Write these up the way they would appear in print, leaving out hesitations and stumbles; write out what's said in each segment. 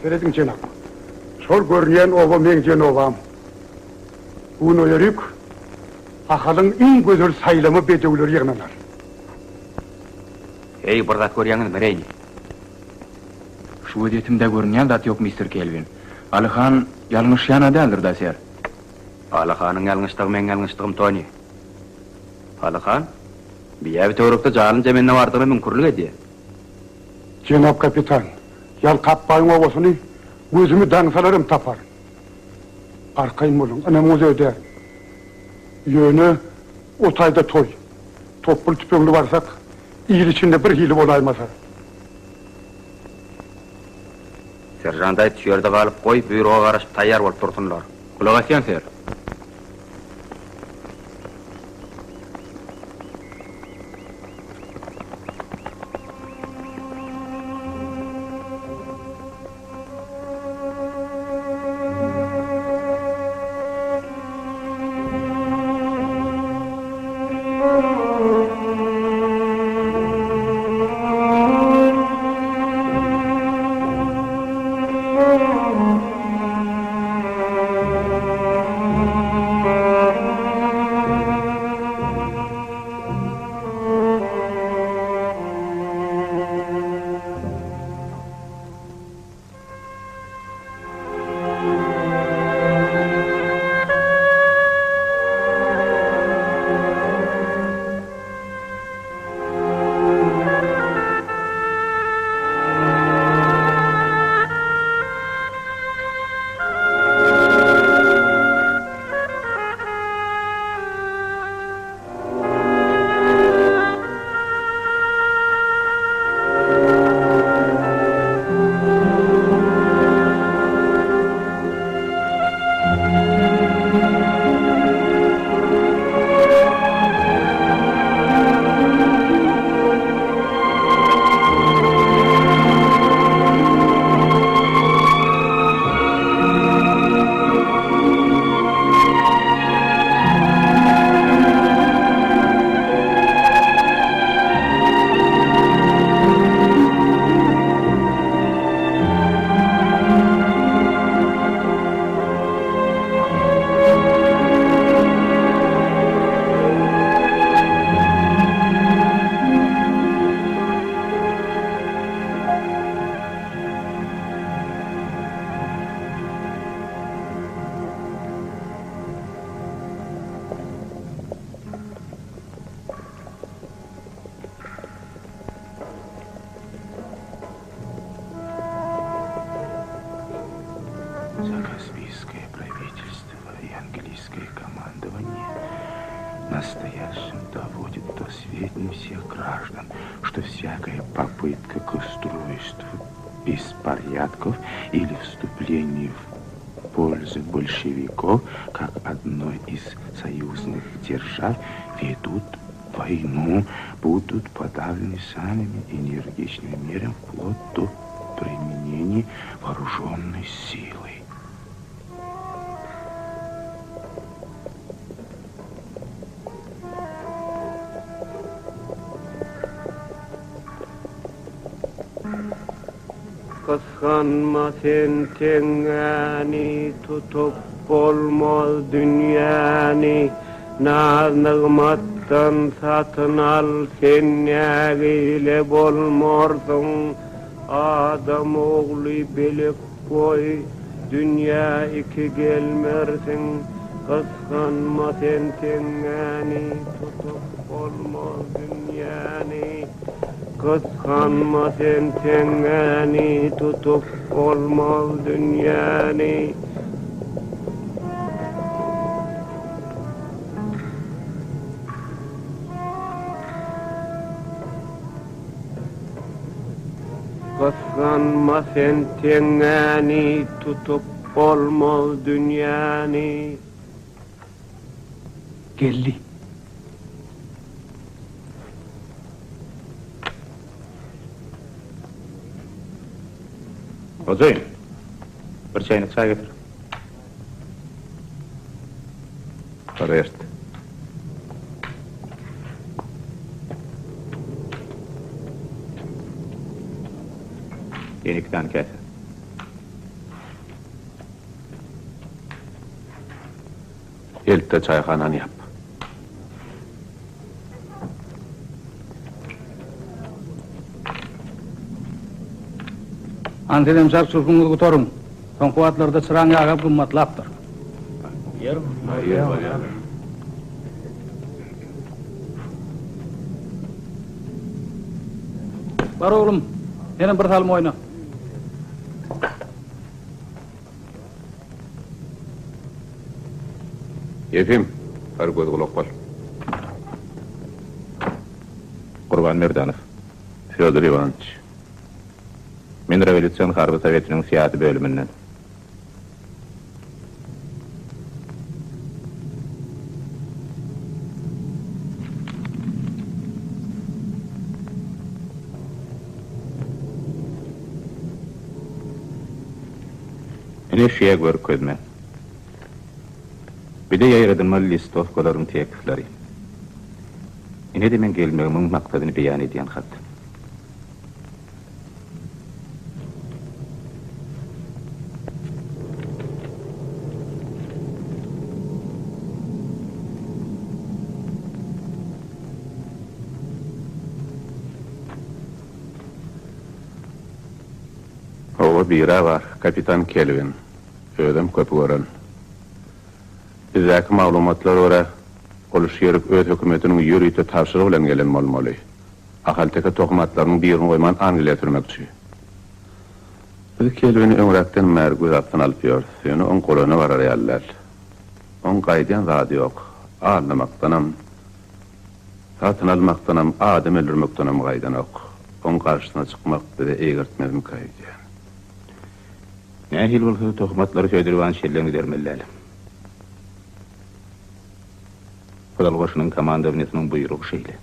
Veredin cenab. Şol görünen oba men cenobam. Uno yörük, ahalın en güzel saylama bedevleri yığınalar. Ey burada görüyanın mereyni. Şu ödetimde görünen dat yok Mr. Kelvin. Alıhan yanlış yana değildir da ser. Alıhanın yanlıştığı men yanlıştığım Tony. Alıhan, bir ev teorukta canın cemenine vardığını mümkürlük ediyor. Cenab kapitan, yal kapbayın ovasını gözümü dansalarım tapar. Arkayım olun, anamızı öder. Yönü otayda toy. Topul tüpönlü varsak, iyil içinde bir hili olaymasa. Serjantay tüşörde kalıp koy, büyroğa karışıp tayyar olup dursunlar. Kulak asyan ser. Каспийское правительство и английское командование настоящим доводит до сведения всех граждан, что всякая попытка к устройству беспорядков или вступлению в пользу большевиков, как одной из союзных держав, ведут войну, будут подавлены самыми энергичными мерами вплоть до применения вооруженной силы. Kıskanma sen tengani, tutup olmaz dünyanı. Naz nığmattan satın al, sen negiyle bolmorsun. Adam oğlu belek koy, dünya iki gelmersin. Kıskanma sen tengani, tutup olmaz dünyanı. Kıskanma sen tengani, tutup olmaz dünyanı. Kıskanma sen tengani, tutup olmaz dünyanı. Geldi. Hocayım, bir çayını çay getir. Arayart. Yeni iki tane kase. Elte çayxanany yap. Antelem sar surkungu gutorun. Son kuatlarda sıran yağab gımmatlaptır. Bar oğlum, yana bir talma oyna. Efim, her göz kulak bol. Kurban Merdanov, Fyodor Ivanoviç. Men Revolüsiyon Harbi Sovetinin siyasi bölümünden. Ene şeye görkezme. Bir de yayradılmalı listovkaların teklifleri. Ene de men gelmeğimin maksadını beyan ediyen hat. Ova bira var, Kapitan Kelvin. Ödem köpü gören. Bizdäki maglumatlara görä, Goluş Ýerik öz hökümetiniň ýürüýte tapşyrygy bilen gelen bolmaly. Ahalteka tohmatlarynyň birini goýman Angliýa türmekçi. Biz Kelvin öňrekden mergüz atdan alyp ýör. Seni on goluna barar ýaller. On gaýdyan zady ýok. Anlamakdanam, satyn almakdanam, adam öldürmekdanam gaýdan ýok. On garşysyna çykmak bize egertmezmi gaýdyan. Nähil bolsa tohmatlary söýdirýän şerleňi dermelläli. Kudal başının komandanıyasının buyruğu şeyle.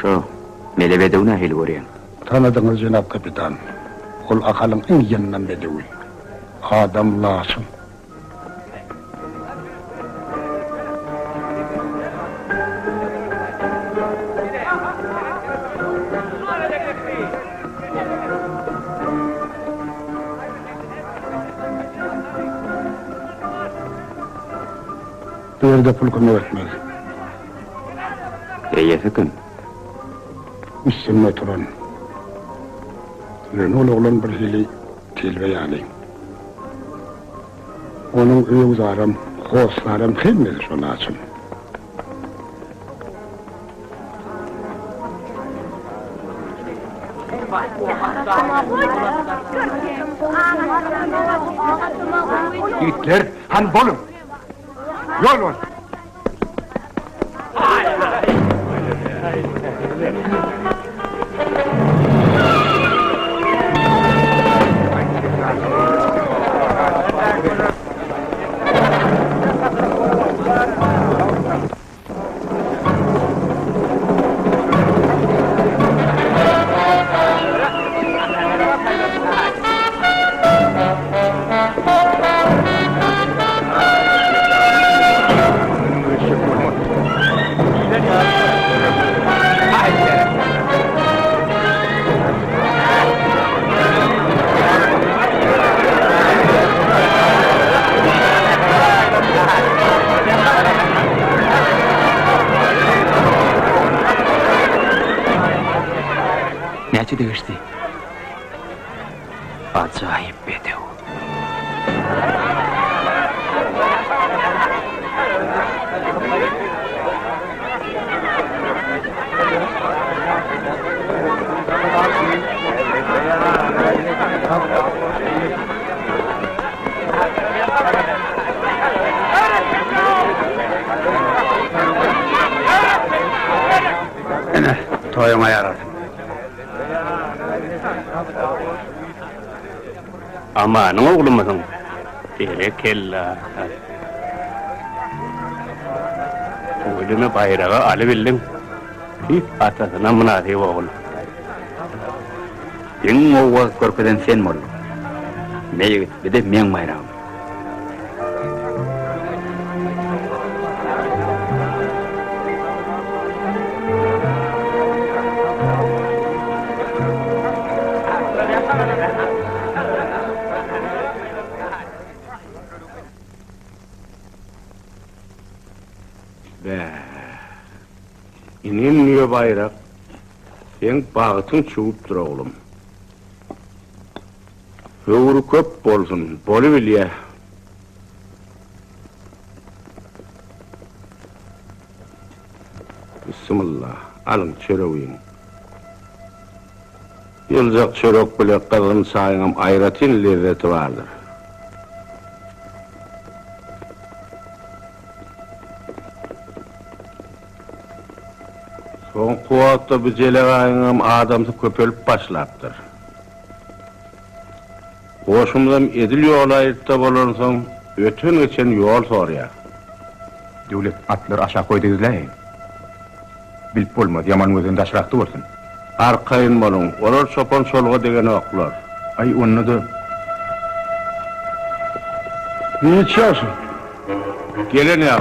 Şo, melebede una hel görýän. Tanıdınız Cenab Kapitan. Ol akalın en yanından bedevi. Adam lazım. Bir yerde pulkunu öğretmez. Eýesi Üstünde oturan. Renault oğlan bir hili tilbe yani. Onun öğüzarım, hoslarım hemmesi şunu açın. Hitler, han bolum. Yol olsun. boyuna yarar. Amanın oğlumuzun. Terekella. Oğlumu bayrağı alıbildin. Hiç atasına münasip oğul. Eng oğul körpeden sen mol. Meyit bir de men bayrağım. Be. İnin niye bayrak? Sen bağıtın çuğup dur oğlum. Hıvırı köp bolsun, bolu bilye. Bismillah, alın çöreğin. Yılcak çörek bile kızın sayınım ayratin lezzeti vardır. Son kuvatta bir celeğayınım adamı köpölüp başlattır. Koşumdan ediliyor olayıtta bulunsun, ötün için yol soruyor. Devlet atlar aşağı koydu izleyin. Bilip olmadı, yaman gözünde aşıraktı olsun. Arkayın bolun, olur çopan solga degen oklar. Ay onu da Ne içiyorsun? Gelin ya.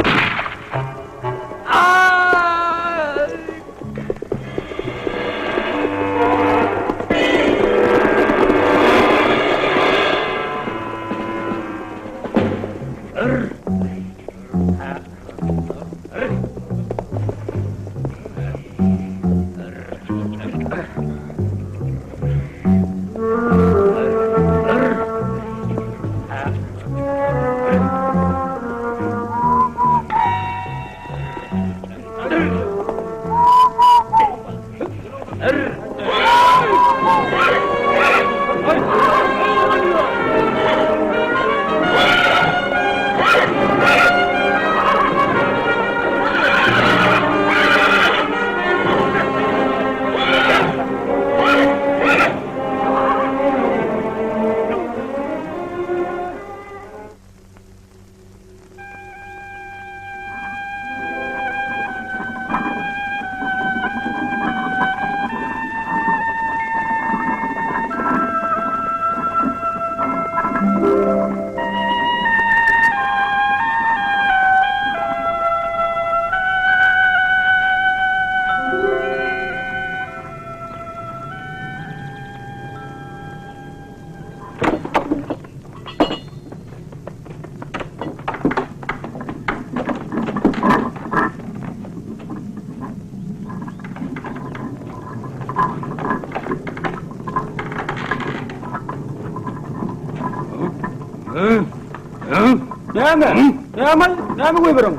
Näme goýberem?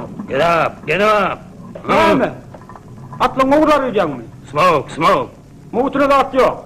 Get up! Näme? Atlaň oğurlar öýjäňmi? Smoke! Motura da at ýok.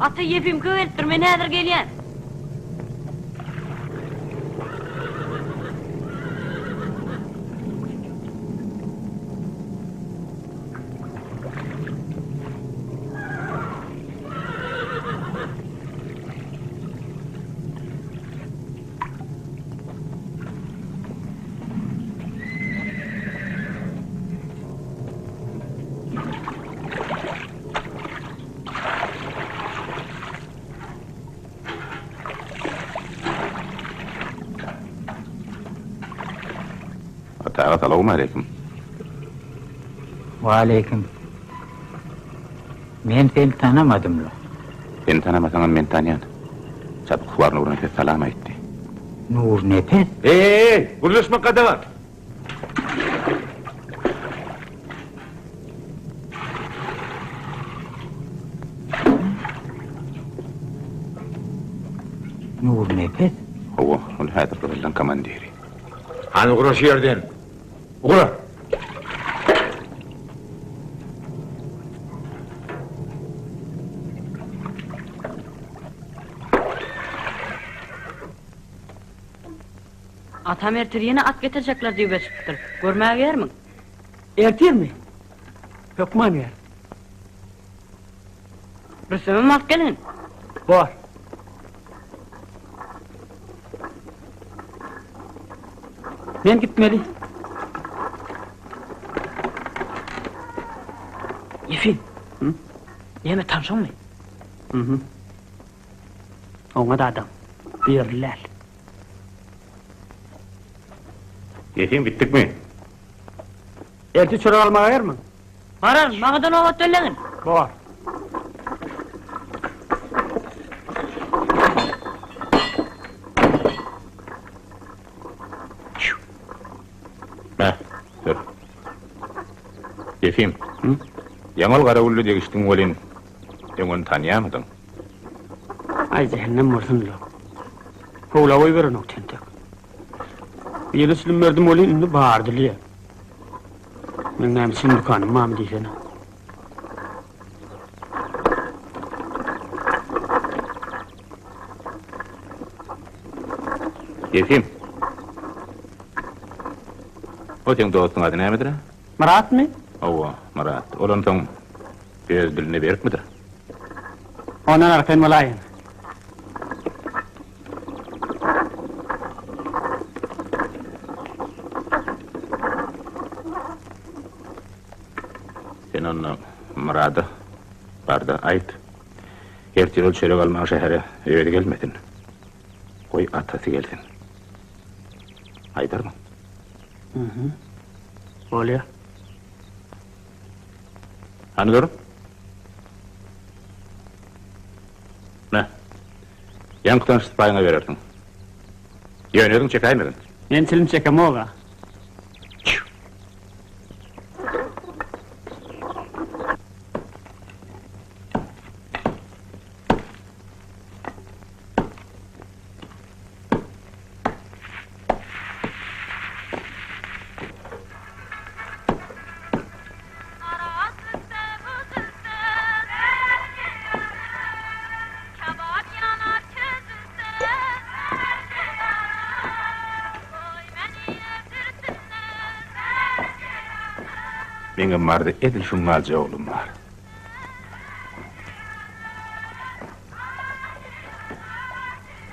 Atı yepim kövelttir, men häzir gelýän. Assalamu alaikum. Wa aleyküm. Men seni tanamadım lo. Beni tanımasan men tanıyan. Çabuk var Nur'un selam etti. Nur nefes. Guruluşma kadar. Nur nefes. Ol hadir kıvıldan komandiri. Hani uğraş yerden. Uğra. Atam ertiriyene at getirecekler diye besiptir. Görmeye gelir mi? Ertir mi? Pekman yer. Rüstem'e at gelin. Var. Ben gitmeli. Yefin. Hı? Yeme tanışın mı? Hı. Ona da adam. Birler. Yetim bittik mi? Erti çorak almaya yer mi? Varar, mağadan ova töllegin. Var. Dur. Yefim. Yamal Karavullu degiştin olin. Sen onu tanıyamadın. Ay cehennem vursun lo. Kovla oy verin o tentek. Yeni silim verdim olin indi bağırdı liye. Ben neymişsin dükkanım mam diysene. Yefim. O sen dostun adı ne midir? Marat mı? Ova, Marat. Olan son göz diline berip midir? Ondan arkayın malayın. Sen onu Marat'a barda ait. Erti yol çörek almak şehre öyle gelmedin. Koy atası gelsin. Aydar mı? Oluyor. Hani durum? Ne? Yankıtan sıpayına verirdin. Yönüyordun çekaymadın. Ben silim çekeme oğa. Benim vardı edil şunlarca oğlum var.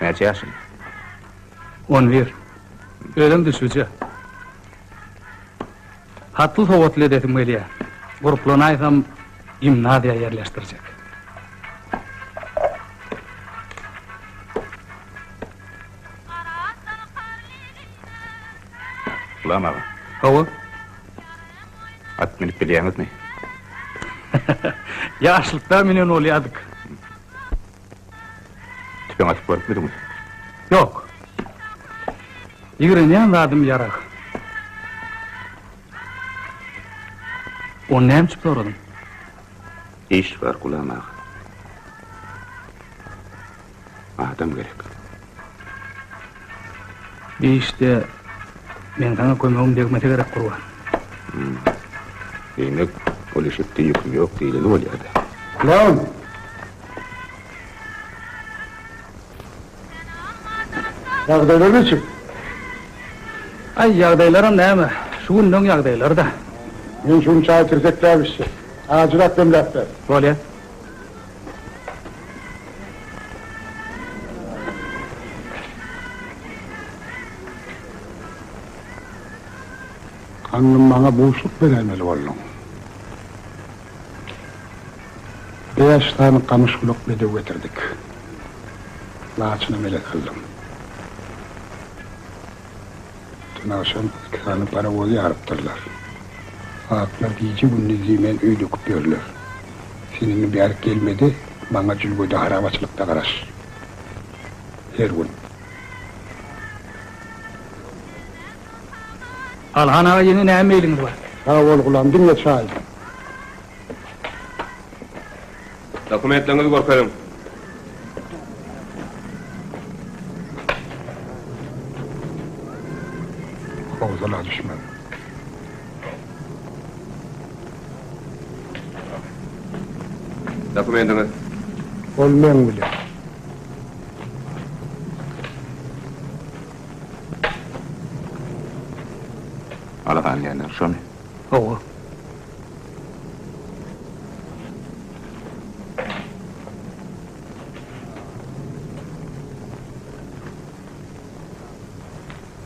Neçe yaşın? 11. Öğlen düşücü. Hatıl hovatlı edetim öyle. Gruplarını aysam gimnaziya yerleştirecek. Ulan abi, Hava? at minip biliyeniz mi? Yaşlıkta minen oluyorduk. Tüpen atıp görüp müydünüz? Yok. Yigirine adım yarak. O neyim çıktı oradan? İş var kulağıma. Adam gerek. Bir işte ben sana koymağım degmete gerek kurban. Yine oluşukta yüküm yok değil ne oluyor da. Lan! Yağdaylar ne çık? Ay yağdaylarım neymi? Şu günden yağdaylar da. Ben şunu çay tirzekler bir şey. Acılat demletler. Böyle. Kanlım bana boşluk veremeli oğlum. 5 tane kamış kulak bede getirdik. Laçını melek kıldım. Dün akşam 2 tane para oğlu yarıptırlar. Aklar giyece bunun izimen öyle kupuyorlar. Senin bir yer gelmedi, bana cülgüde harabaçılıkta karaş. Tergun. Alhan ağa yeni ne meyliniz var? Sağ ol gulam, dinle çay. Dokumentlerinizi korkarım. Hovzala düşman. Dokumentiniz. Olmayan bile. Alakan yerler, şonu. Oğu.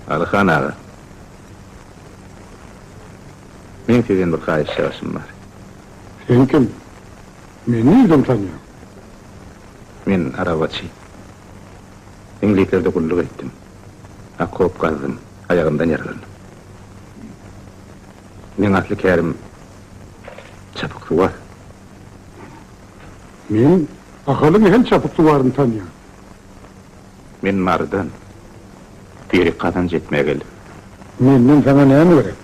Alakan ağa. Men sizden bir kayış şahsım var. Sen kim? Men nereden tanıyorum? Men arabaçı. İngilitlerde kulluk ettim. Akop kazdım, ayağımdan yaralandım. Men atlı Kerim çapıklı var. Men akalın hem çapık duvarını tanıyorum. Men mardan bir kadın jetmeye geldim. Menden sana ne gerek?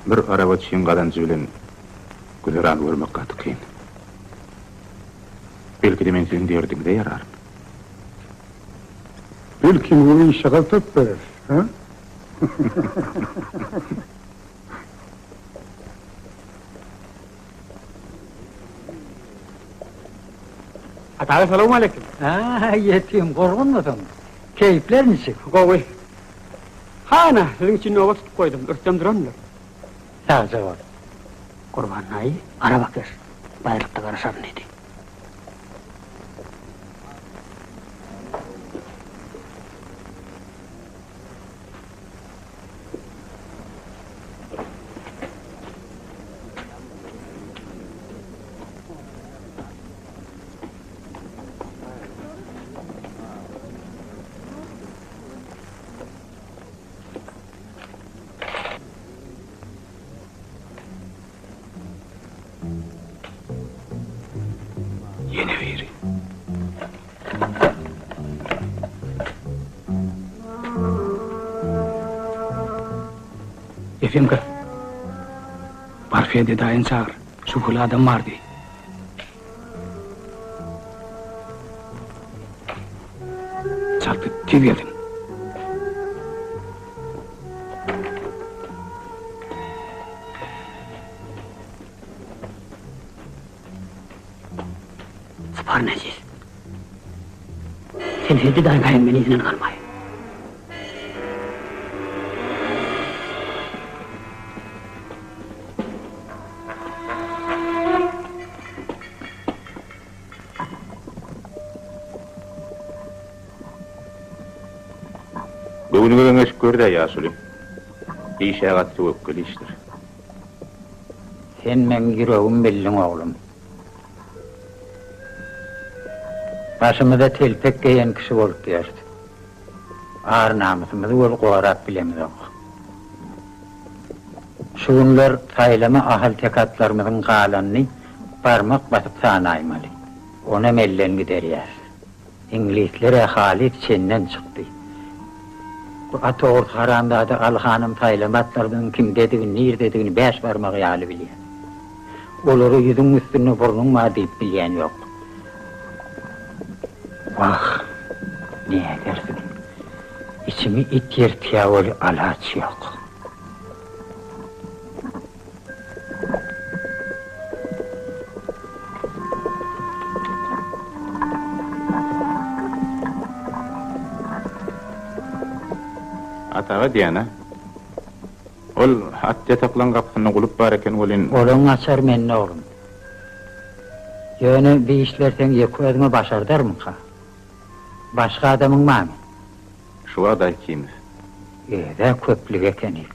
Bir arabaçıyın kadıncı bilen güzeran görmek katı kıyın. Belki de men sizin derdinizde yararım. Belki bu işe kaltıp verir. Ha? Atağa selamun aleyküm. Yetim, korkun musun? Keyifler misin? Gowy. Hana, sizin için nöbet tutup koydum. Örtem duranlar. Sağ ol. Kurban ayı, ara bakır. Bayrakta karışarın dedi. Yeni veri. Efendim, parfiyede dayan çağır. Şukulu adam vardı. Çarpı tez geldin. Spar necis. Sen hedi dayan kayın beni izinin kalmayın. Bugün öğrenmiş gördü ya Sulim. İşe kattı ökkül iştir. Sen men yüreğim bellin oğlum. Başımıza telpek giyen kişi olup derdi. Ağır namusumuzu ol kovarak bilemiz. Şunlar saylama ahal tekatlarımızın kalanını parmak basıp sanaymalı. Ona mellen gider yer. İngilislere halit senden çıktı. Bu atı ortalarında da Alhan'ın saylamatlarının kim dediğini, nir dediğini beş parmak yağlı biliyor. Oluru yüzün üstünü burnun var deyip bilen yok. Vah, ne edersin? İçimi it yer tiyavoli alaç yok. Atağa diyana. Ol at yataklan kapısını kulup bareken olin. Olun açar menne oğlum. Yönü bir işlersen yeku edme başar der mi ka? Başka adamın var mı? Şu aday kimiz? De köplük ekenik.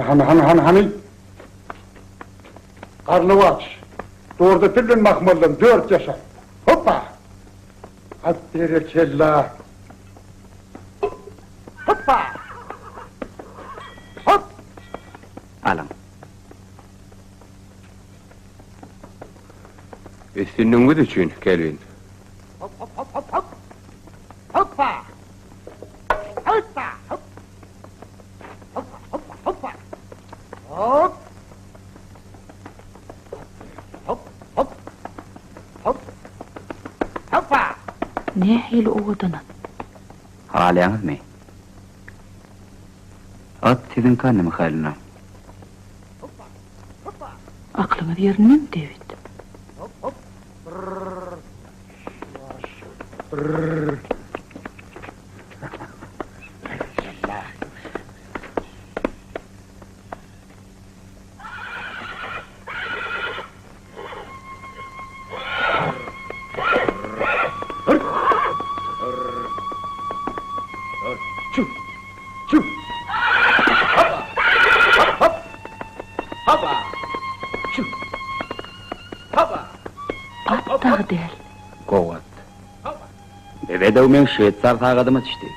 Hani. Karlı aç. Doğruda tülün makmallım 4 yaşa. Hoppa. Hadi berekella. Hoppa. Hop. Alın. Üstünlüğünü düşün Kelvin. Hoppa. Hoppa. Hop. Hop. Hoppa. Ne hili oğudanın? Halayanız mı? At sizin kanı mı halına? Aklınız yerine mi David? At da değil. Kovat. Bebe de umen şehitsar tağadıma düştü.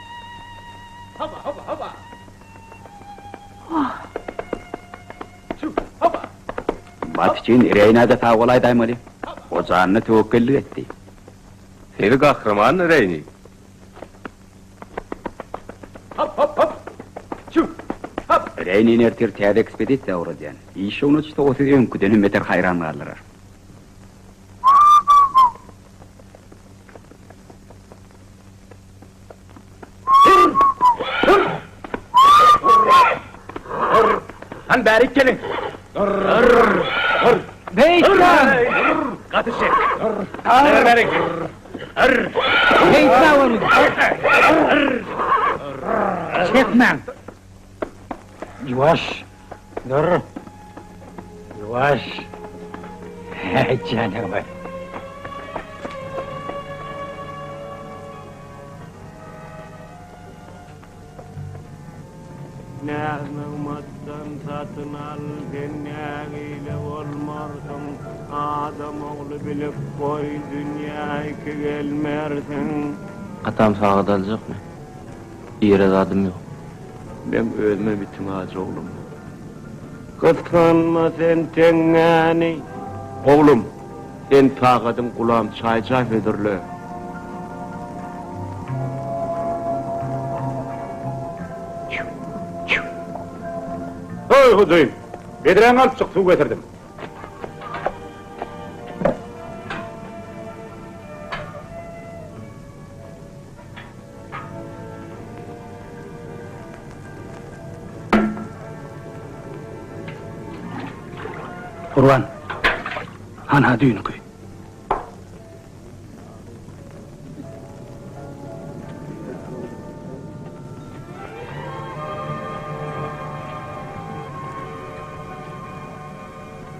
Batçın İreyna tağı olay daymalı. Ocağını tevekküllü etti. Seni kahraman Reyni. Reynin ertir tiyad ekspedisiya uğrayan. İşe onu çıta o sizi önküdeni meter hayran kaldırar. Han bärik gelin. Beytlan! Katışık! Bärik! Beytlan onu! Çekmem! Yavaş. Dur. Yavaş. Canım. Nehmemattan satın al dünyayla olmarsın. Adam oğlu bilip koy dünyaya gelmersin. Atam sağa dalacak mı? İyi adım yok. Ben ölme bitim ağacı oğlum. Kıskanma sen tengani. Oğlum, sen tağadım kulağım çay fedirle. Hey Hüseyin, Bedren alıp çık, su getirdim. Kurban, ana düğün koy.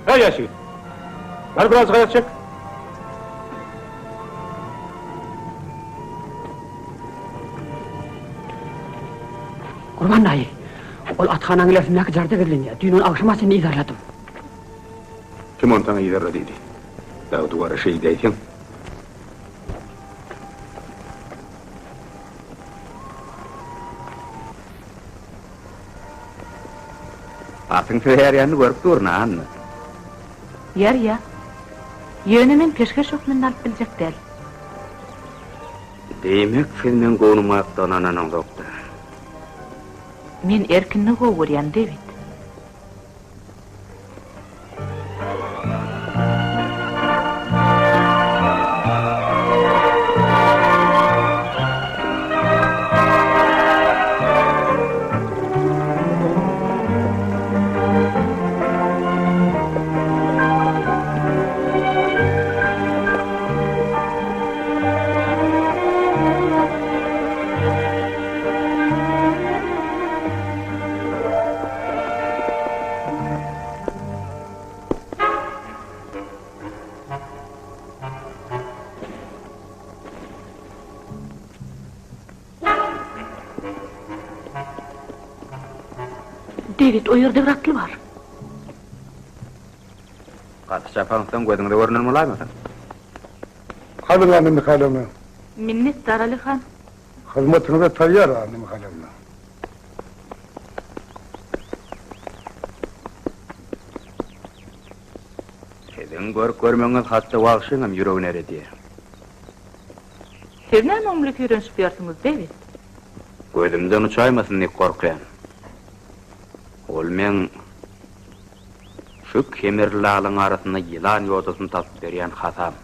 Hey Yaşır, ver biraz gayet çek. Kurban dayı, ol atxananın lafındaki carda verilin ya, düğünün akşama seni idarladım. Kim on sana gider dedi? Daha duvara şey deyken. Atın seheryanını görüp durna anne. Yer ya. Yönümün peşkeş hükmünü alıp bilecek değil. Demek senin konuma atlananın yoktu. Men erkinni kovuryan David. David o yerde bir atlı var. Katı çapansdan gözüňde görünürmülaýmasyn? Halın anı Mihailovna. Minnettar Alihan. Hizmetinize tayyar anı Mihailovna. Sizin görmeňiz hatda wagşyňam ýüregine eredi. Her näme öňlük ýörenşip ýarsynız, David? Gözümden uçaymasın diye korkuyan. Ol men şu kemirli alın arasında yılan yodasını tasıp veriyen hasam.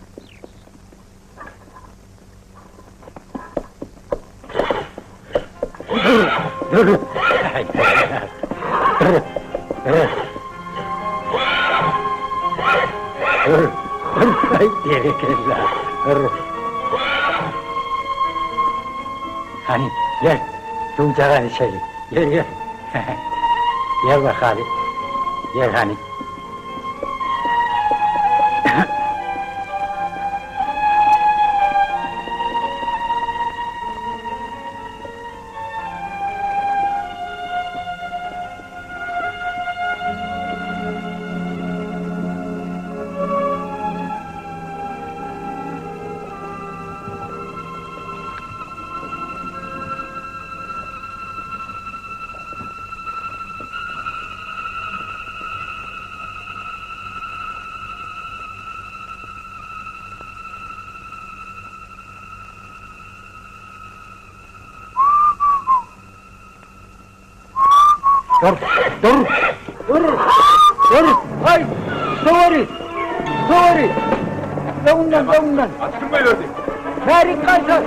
Hani gel, tuğcağa içeri. Gel. Gel bak Ali. Gel hani. Dur! Hay! Sorry! Davundan! Açtın mı verdi? Tarik kaçar!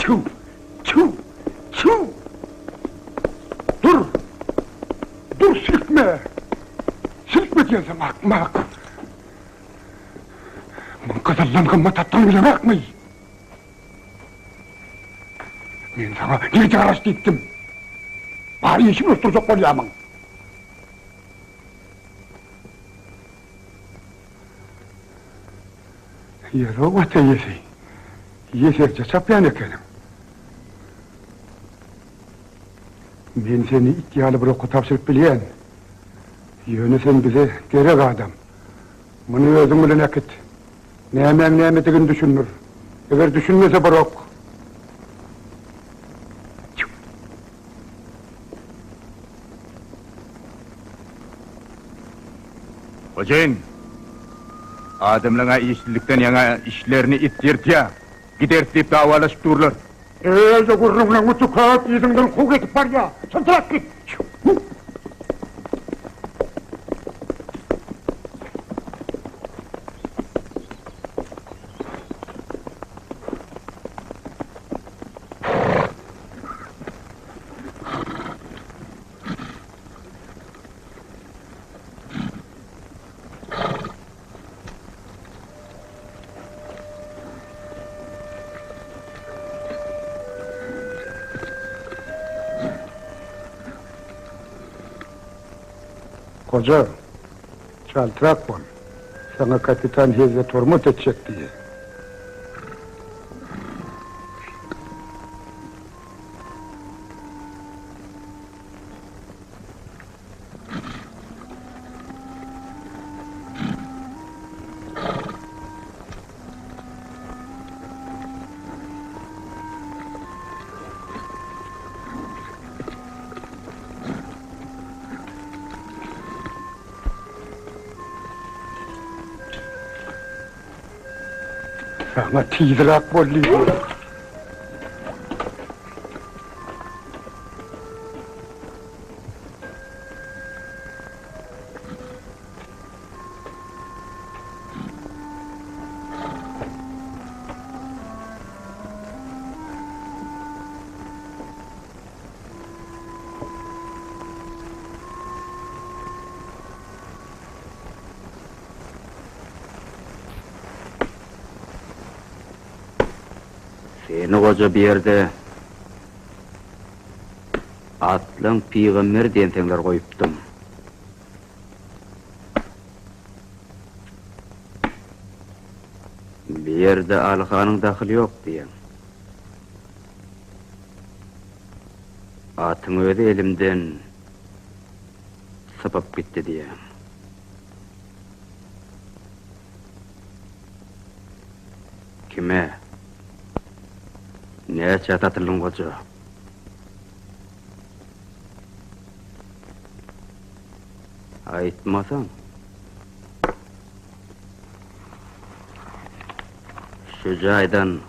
Çu! Çu! Çu! Dur! Dur silkme! Silkme diyesem akmak! Men kazallanğymma tattan bilemek mi? Men sana nerede araç dittim? Bari işimi östürecek bolyamın. Yero vata yesi. Yeserce çapyan ekenim. Men seni ihtiyalı bir oku tapşırıp bileyen. Yönü sen bize gerek adam. Bunu özün bilen ekit. Nemetigin düşünür. Eğer düşünmese bir ok. Hocayn, adamlarına işçilikten yana işlerini ittirtiya, gidertip davalaşıp dururlar. Eğer gurrumla mutu kağıt yüzünden kuvk etip var ya, santırak git! Koca, çaltırak bol. Sana kapitan Hizmet hormat edecek diye. Sana tiydirak bolli. Seni koca bir yerde atlan peygamber diyentenler koyuptum. Bir yerde Alhan'ın dahili yok diyen. Atın öyle elimden sapıp gitti diye. Kime? Ne çatatılın koca? Aytmasan şu caydan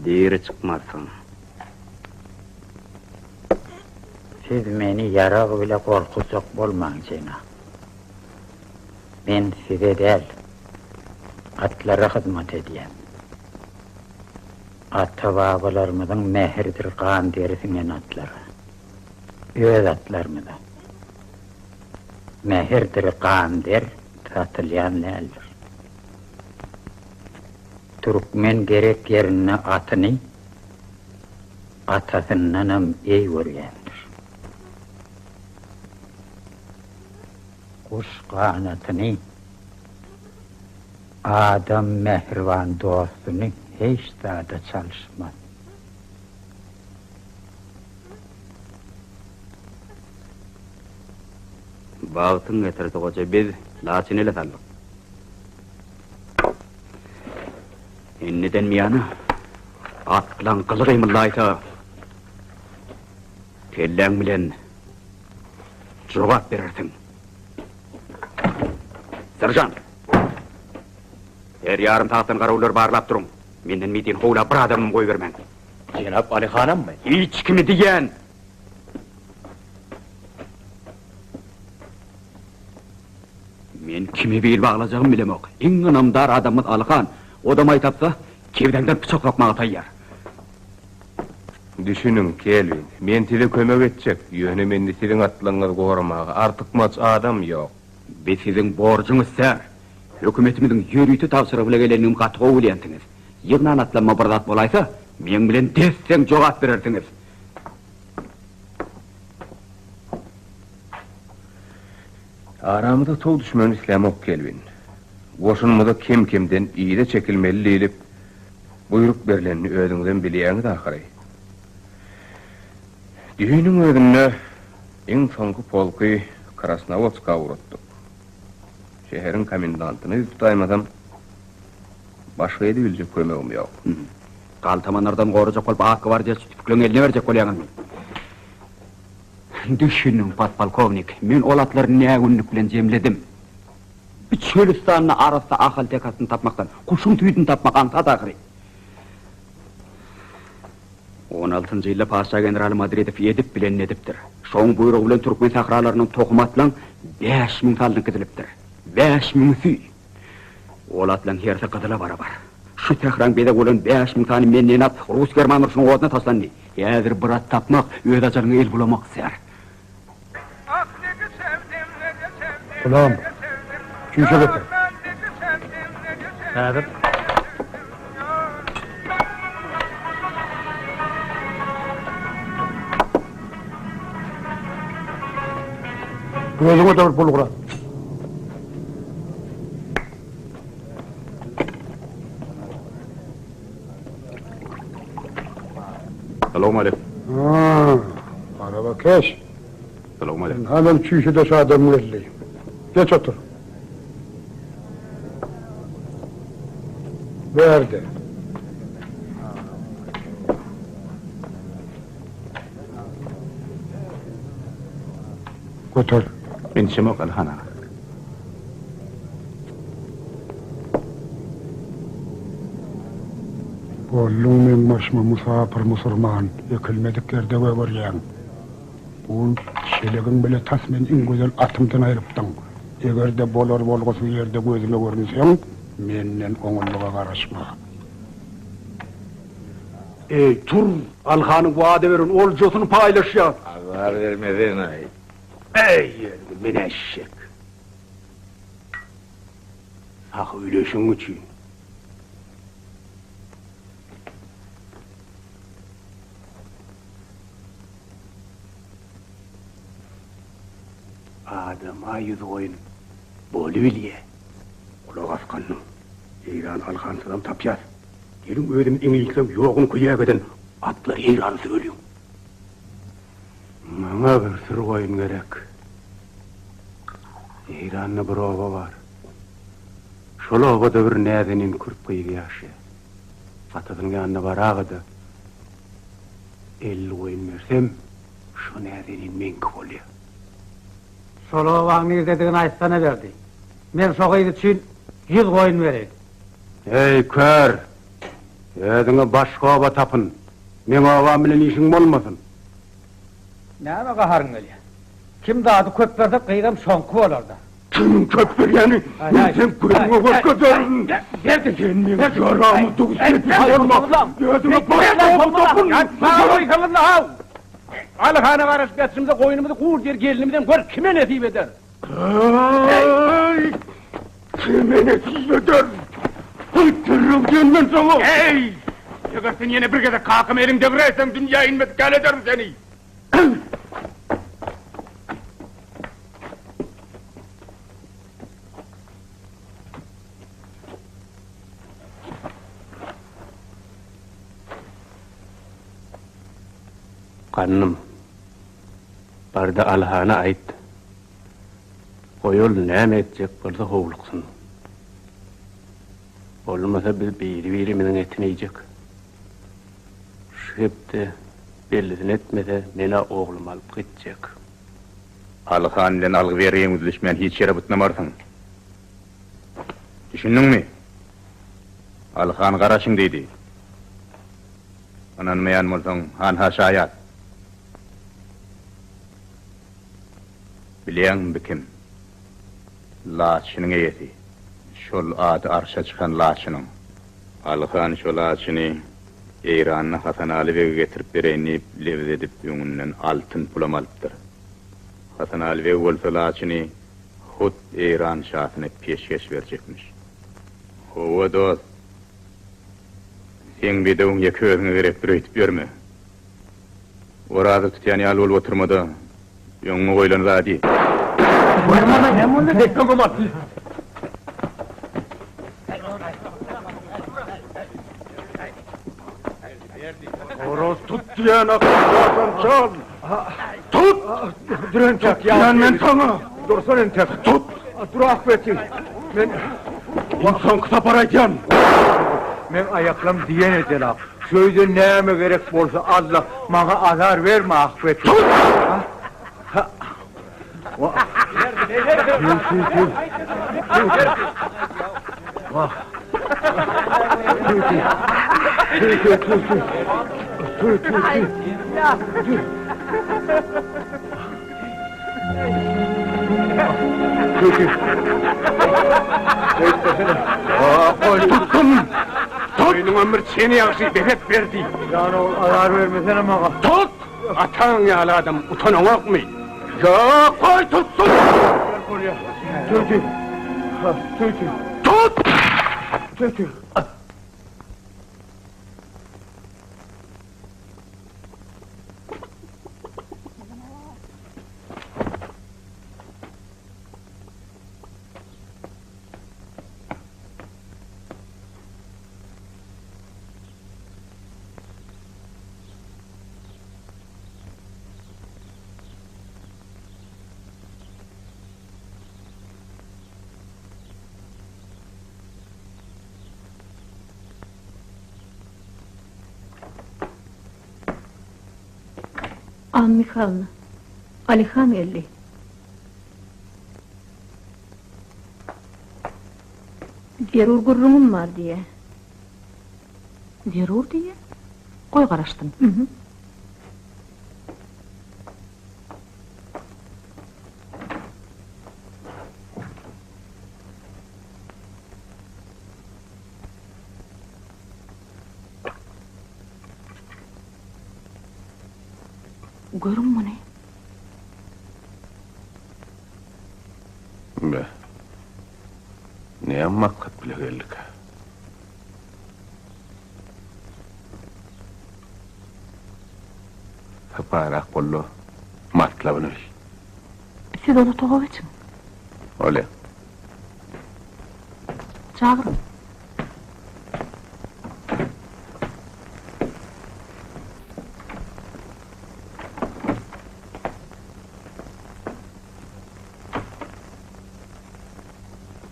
diri çıkmazsın. Siz meni yarag bile korkusuk bolmaň jena. Men size del, atlara hizmet ediyem. Ata-babalarımızın mehirdir kan derisinin atları. Öz atlarımızın. Mehirdir kan der, tatılyan leldir. Türkmen gerek yerine atını, atasındanam ey görgendir. Kuş kanatını, adam mehrivan dostunu, hiç daha da çalışmaz. Bağıtın getirdi koca biz laçın ile taldık. Inniden miyana atlan kılgıymıllayta tellen bilen cevap verirsin. Serjan! Her yarım tahtın karavullar barlap durun. Menden mitin hoğla bir adamım koy vermen. Cenab Ali Hanım mı? Hiç kimi diyen! Men kimi bil bağlayacağım bilemek. En anamdar adamız Alıkan. O da maytapsa kevdenden bıçak sokmağa tayyar. Düşünün Kelvin, men size kömek etjek. Ýöne men sizin atlaňyzy goramaga artyk maç adam ýok. Biz sizin borcuňyz sär. Hökümetimiziň ýörüýti tawsyryp geleniniň gatga bolýansyňyz. Ýygnan atlanma bir zat bolaýsa, men bilen desseň jogap berersiňiz. Aramyda tow düşmän islamok Kelvin. Goşunmada kim-kimden iýde çekilmeli diýilip, buyruk berilenini özüňden bilýäňiz ahyry. Düýüniň özünde iň soňky polky Krasnovodska uğratdyk. Şeherin komendantyny tutaýmasam, başga ýerde biljek kömegim ýok. Kaltamanlardan gorujak bolup ak gwardiýa tüpükleň eline berjek bolýaňyz. Düşünün podpolkovnik, men olatlaryny näme günlük bilen jemledim. Bir çölistanyny arasda ahal tekasyny tapmakdan, kuşun tüýdüni tapmak ansat ahyry. 16-njy ýylda Paşa general Madridew edip bilen edipdir. Şoň buyrugy bilen Türkmen sahralarynyň tokumatlan 5000 salny gidilipdir. 5000 süý. Olatlan herse gydyla barabar. Şu tehran bede bolan 5000 tany menden at Rus German uruşynyň oduny taslandy. Häzir bir at tapmak, öz ajalyny el bulamak sär. Ulan, kişe getir. Häzir Gözüme de bir bulgura. Selamun aleyküm. Araba keş. Selamun aleyküm. Hemen çüşü de şu adamı elleyim. Geç otur. Verdi. Götür. Men şemok alhana. Oğlum men başıma musafir musurman, yıkılmedik yerde överyen. Bu şelegin bile tasmen en güzel atımdan ayırıptın. Eger de bolar bolgusu yerde gözüme görünsen, menden oğulluğa karışma. Ey tur, Alhan'ın vaade verin, olcosunu paylaşıyor. Haber vermedin ay. Ey yerim, men eşek. Sakı üleşin için. Adama yüz koyun, Bolivya. Kulak askanım, İran Alhan'sıdan tapyaz. Gelin ödüm İngilizcem yoğun kuyuya giden atlar İran'ı söylüyorum. Bana bir sır koyun gerek. İran'da bir ova var. Şol ovada bir näzenin kürp kıyıgı yaşa. Satadın yanına var ağıda. 50 koyun versem, şu näzenin menki oluyor. Şol dediğini aytsana verdi. Men şoğaydı için 100 koyun vereyim. Ey kör! Ödüňe başga ova tapın. Men ova bilen işin bolmasın. Näme gaharyň gelýär? Kim dadı köp berdi, kıydam şoňky bolarda. Kimin köp berýäni? Ay, Sen köpüňe götürün. Berdi Sen men jaramı tugusip olma. Ödüňe başga ova tapın. Bağoy kılınla hav! Alhana varış getirimize koyunumuzu kuğur der gelinimizden gör kime nesip eder? Ay! Kime nesip eder? Öldürürüm senden sana! Hey! Yıkırsın yine bir kere kalkım elimde girersen dünya inmez gel ederim seni! Kanım, barda Alhana ait. Koyul näme etjek bolsa howluksun. Olmasa biz biri meniň etini yiyecek. Şu hepde bellisin etmese mena oğlum alıp gitjek. Alhan bilen algy berýäňiz düşmän hiç ýere bitnemarsyn. Düşündiňmi? Alhan garaşyň diýdi. Anan meýan bolsaň han ha şaýat. Bilýän bikim? Laçynyň eýesi. Şol ady arşa çykan Laçynyň. Alıkan şolaçını İran'na Hasan Ali Bey'e getirip bereyni levz edip öňünden altın bulamalıptır. Hasan Ali Bey bolsalaçını hut İran şahına peşkeş verecekmiş. Hova dost, sen bir de öňe köýüňe gerek bir öýtüp berme. Orada tutýan ýaly bolup oturmada, öňüňe goýulan zady. Horoz tut diyen akıllardan çal. Tut! Dirençak ya. Ben sana. Dursun entek. Tut! Dur Ahmet'im. Ben... İnsan kısa parayken. Men ayaklam diyen edelap. Sözde neyeme gerek bolsa Allah bana azar verme Ahmet. Tut! Koy Tuttum! Boynun ömür seni yakşı bebek verdi. yani o azar vermesene bana. Tut! Atan yalı adam utanamak mı? Ya koy tutsun! Türkü. Türkü. Tut! Türkü. An Mikhal'ını. Alihan geldi. Derur gurrumum var diye. Derur diye? Koy karıştım. Hı hı. Görün mü ne? Be. Ne makat bile geldik. Haparak bollo matlabını bil. Siz onu toğu için. Öyle. Çağırın.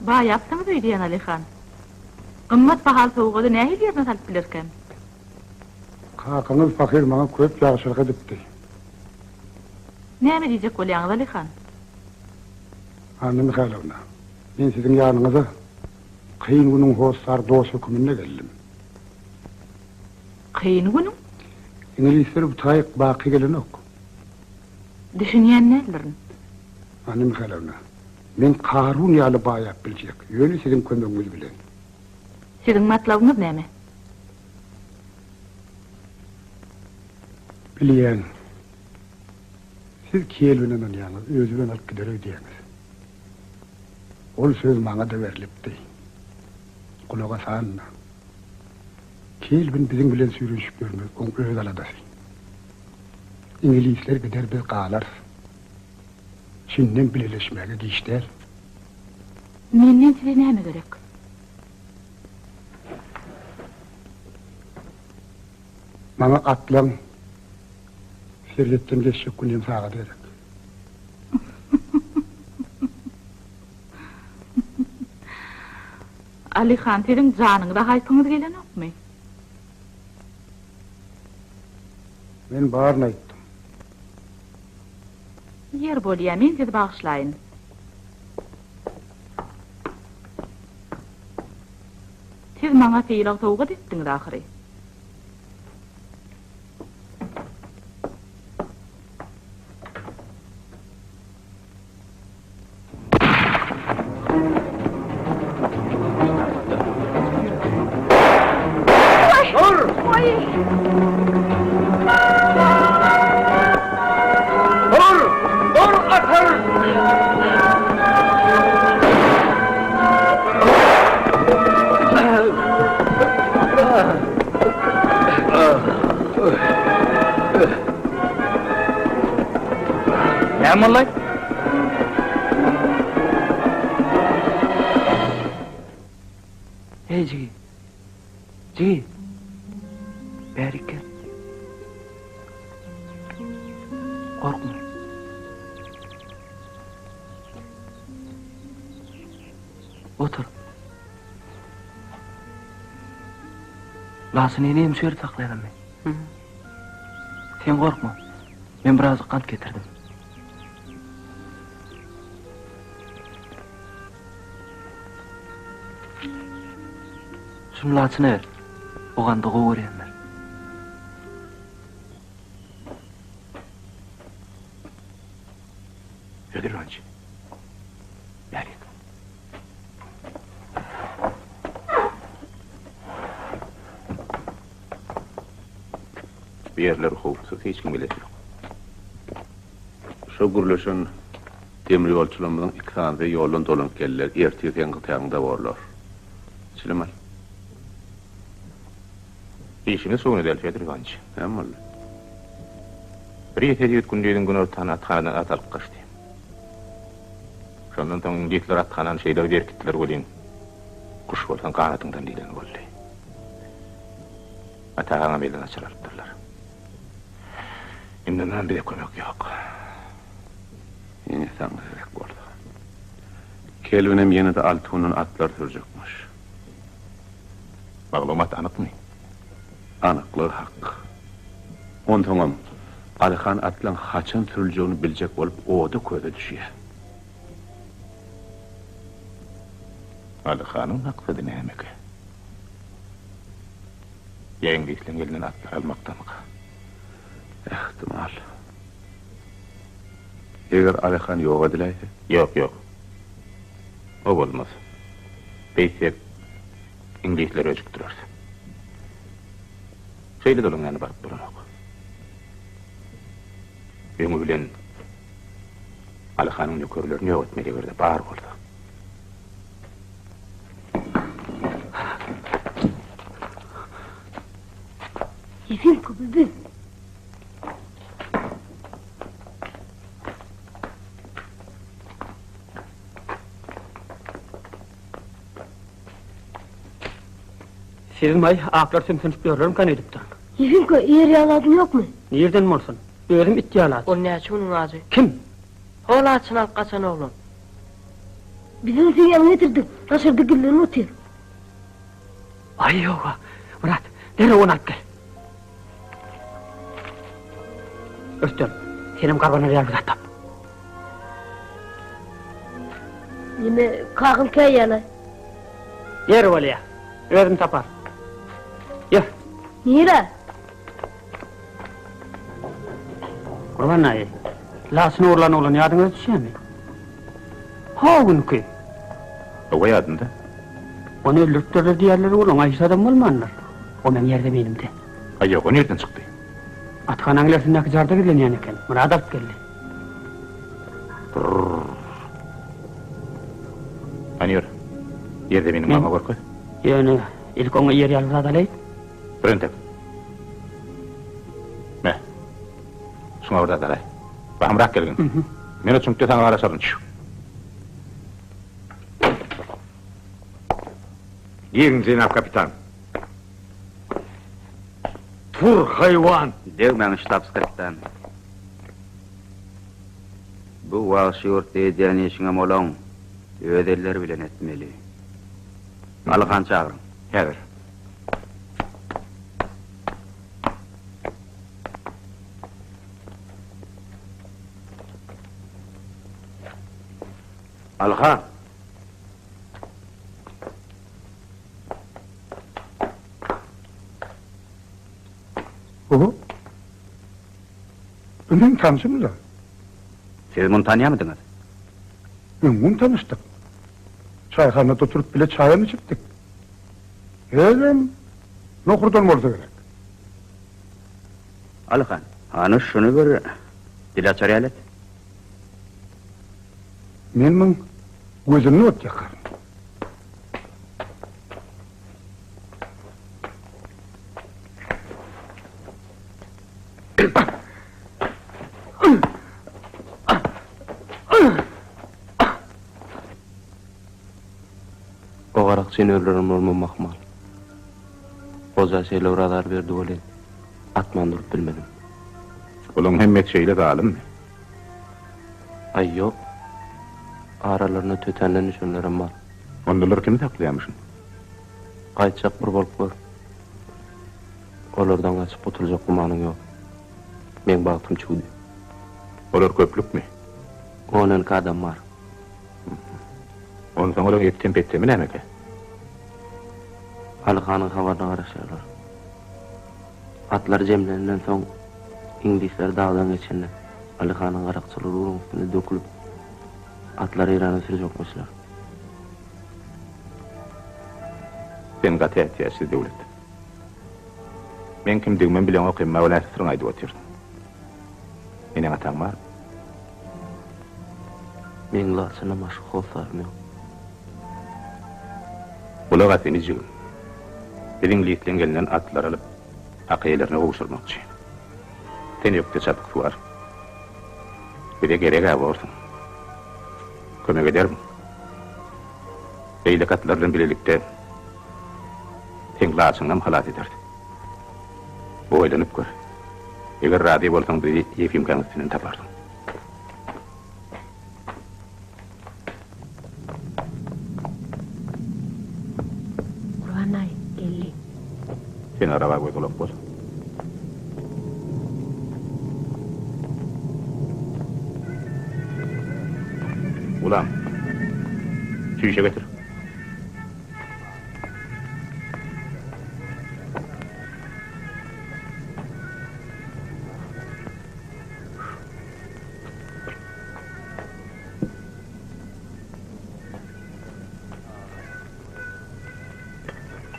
Ba yapsanız öyle Alihan. Kımmat bahal soğuğu da ne yerine salıp bilirken? Kakanız fakir bana köp yaşılık edipti. Ne mi diyecek olayağınız Alihan? Anne Mikhailovna, ben sizin yanınıza kıyın günün hostar dost hükümünde geldim. Kıyın günüm? İngilizler bu tayık baki gelen ok. Düşünyen nelerin? Anne Mikhailovna, ben Karun yalı bayap bilecek. Yönü sizin kömüğünüz bilen. Sizin matlabınız ne mi? Biliyen, siz Kielvin'in yalnız özüven alıp gider ödeyeniz. Ol söz bana da verilipti. Kulağa sağınla. Kielvin bizim bilen sürüşüp görmüyor, onun öz aladası. İngilizler gider biz kalar. Şimdiden bileleşmeye geçtiler. Menden size ne mi gerek? Bana atlan, Servet'ten geçecek gündem sağa derek. Alihan sizin canınıza haypınız gelen yok mu? Ben bağırına gittim. Yer bolya men sizi bağışlayın. Siz bana feýle soğuk etdiňiz ahiri. Dur atır! Ne mollay? Hey Cigi. Cigi. Beri gel. Korkma. Otur. Lasını yeneyim şöyle saklayalım ben. Sen korkma. Ben biraz kant getirdim. Şunu lasını ver. O kandı kovurenler. Ödür önce. Beri. Bir yerler hukuksu hiç kim bilesi yok. Şu gürleşen demir yolçularımızın iki ve yolun dolanıp gelirler. Ertiyen kıtayağında varlar. Süleyman. İşimiz sonu del Fedir Gancı. Hem öyle. Bir yeteriyet gündüydün gün ortadan atxanadan atalıp kaçtı. Şondan toň gitler atxanan şeyler berkittiler bolin. Kuş bolsan kanatından dilen boldy. Atağana meydan açılardılar. Imdan bir de kömek yok. Yine sen gerek oldu. Kelvinim yine de Altun'un atlar sürecekmiş. Maglumat anık mı? Anıklığı hak. Ontoňam Alihan atlan haçan sürüleceğini bilecek olup o da köde düşüyor. Alihan'ın maksadı ne emek? Yengiyslen elinden atlar almaktan mı? Ehtimal. Eger Alihan yok edilaydı. Yok. O bolmaz. Beysek İngilizler öjüktürür. Şeýle dolun ýany baryp duranok. Öňü bilen Alihan'ın nökerlerini ýok etmeli berde bar boldy. Yefinko bebe. Sizmay aklar sümsünüp görürüm kan edipden. Yefinko yer yaladın yok mu? Nereden morsun? Özüm ittiyalat. O ne açı onun ağzı? Kim? Oğlu açın al kaçan oğlum. Bizim seni yanına getirdik. Taşırdık güllerini otuyor. Ay yok. Murat, dere onu at gel. Östüm, senin karbana riyal bir atap. Yine kakın köy yana. Yer valiya, özüm tapar. Yer, Niye la? kurban ayı. Lasını uğurlan oğlan yadına düşüyor mu? Ha o günü ki. O ýadynda. Onu öldürttürür diğerleri oğlan ayısı adam olmanlar. O men yerde benim de. Ay yok, o nereden çıktı? Atxanan gilersiндäki jarda gidilen ýany eken. Murat alıp geldi. Anyor. Yerde benim mama gorky. Yani ilk onu yer yalnız adalay. Birintek. Ne? Şuna orada dalay. Bahmrak gelgin. Meni çünkü sana araşarın şu. Yiyin Cenab kapitan. Tur hayvan! Degmen ştabskapitan. Bu wagşy ýurt edýän işiňe molaň ödeller bilen etmeli. Alihan çağırın. Häzir. Alihan! O? Ben tanışım la. Siz bunu tanıyamadınız? Ben bunu tanıştık. Çayhanada oturup bile çayını içiptik. Hem nohurdan olsa gerek. Alıkan, ana şunu bir dil açar yalet. Menmin gözümni ot yakar. O garak seni öldürürüm olmamak mal. Oza seyle uğralar verdi olin. Atman durup bilmedim. Ulun hemmet şeyle galım mı? Ay yok. Aralarına tötenlen düşünlerim var. Ondalar kimi taklayamışsın? Kayçak bir bolup var. Olardan kaçıp oturacak kumanın yok. Men baktım çuğdu. Olar köplük mü? 10 adam var. Onu sana olar ettim pettem mi ki? Alıkanın havarına karışırlar. Atlar cemlerinden son İngilizler dağdan geçenler. Alıkanın karakçıları urun üstüne dökülüp atlar İran'a sürecekmişler. Sen gati ihtiyaçsız devlet. Men kimdigmen bilen o kemma wala sırın aydı otirdim. Menin atan var. Men lasına maşuk olsarım yok. Bulağa seni jigin. Bilin liitlen gelinden atlar alıp akıylarına ovuşturmakçı. Sen yokta çapık var. Bir de gerek abi olsun. Kömek eder mi? Beylek atlarla birlikte sen lasınam halat ederdi. Bu oylanıp gör. Eğer radi bolsan bir yefim kanıtının tapardın. Kur'anay gelli. Sen araba koy dolap bol. Ulan, şu işe getir.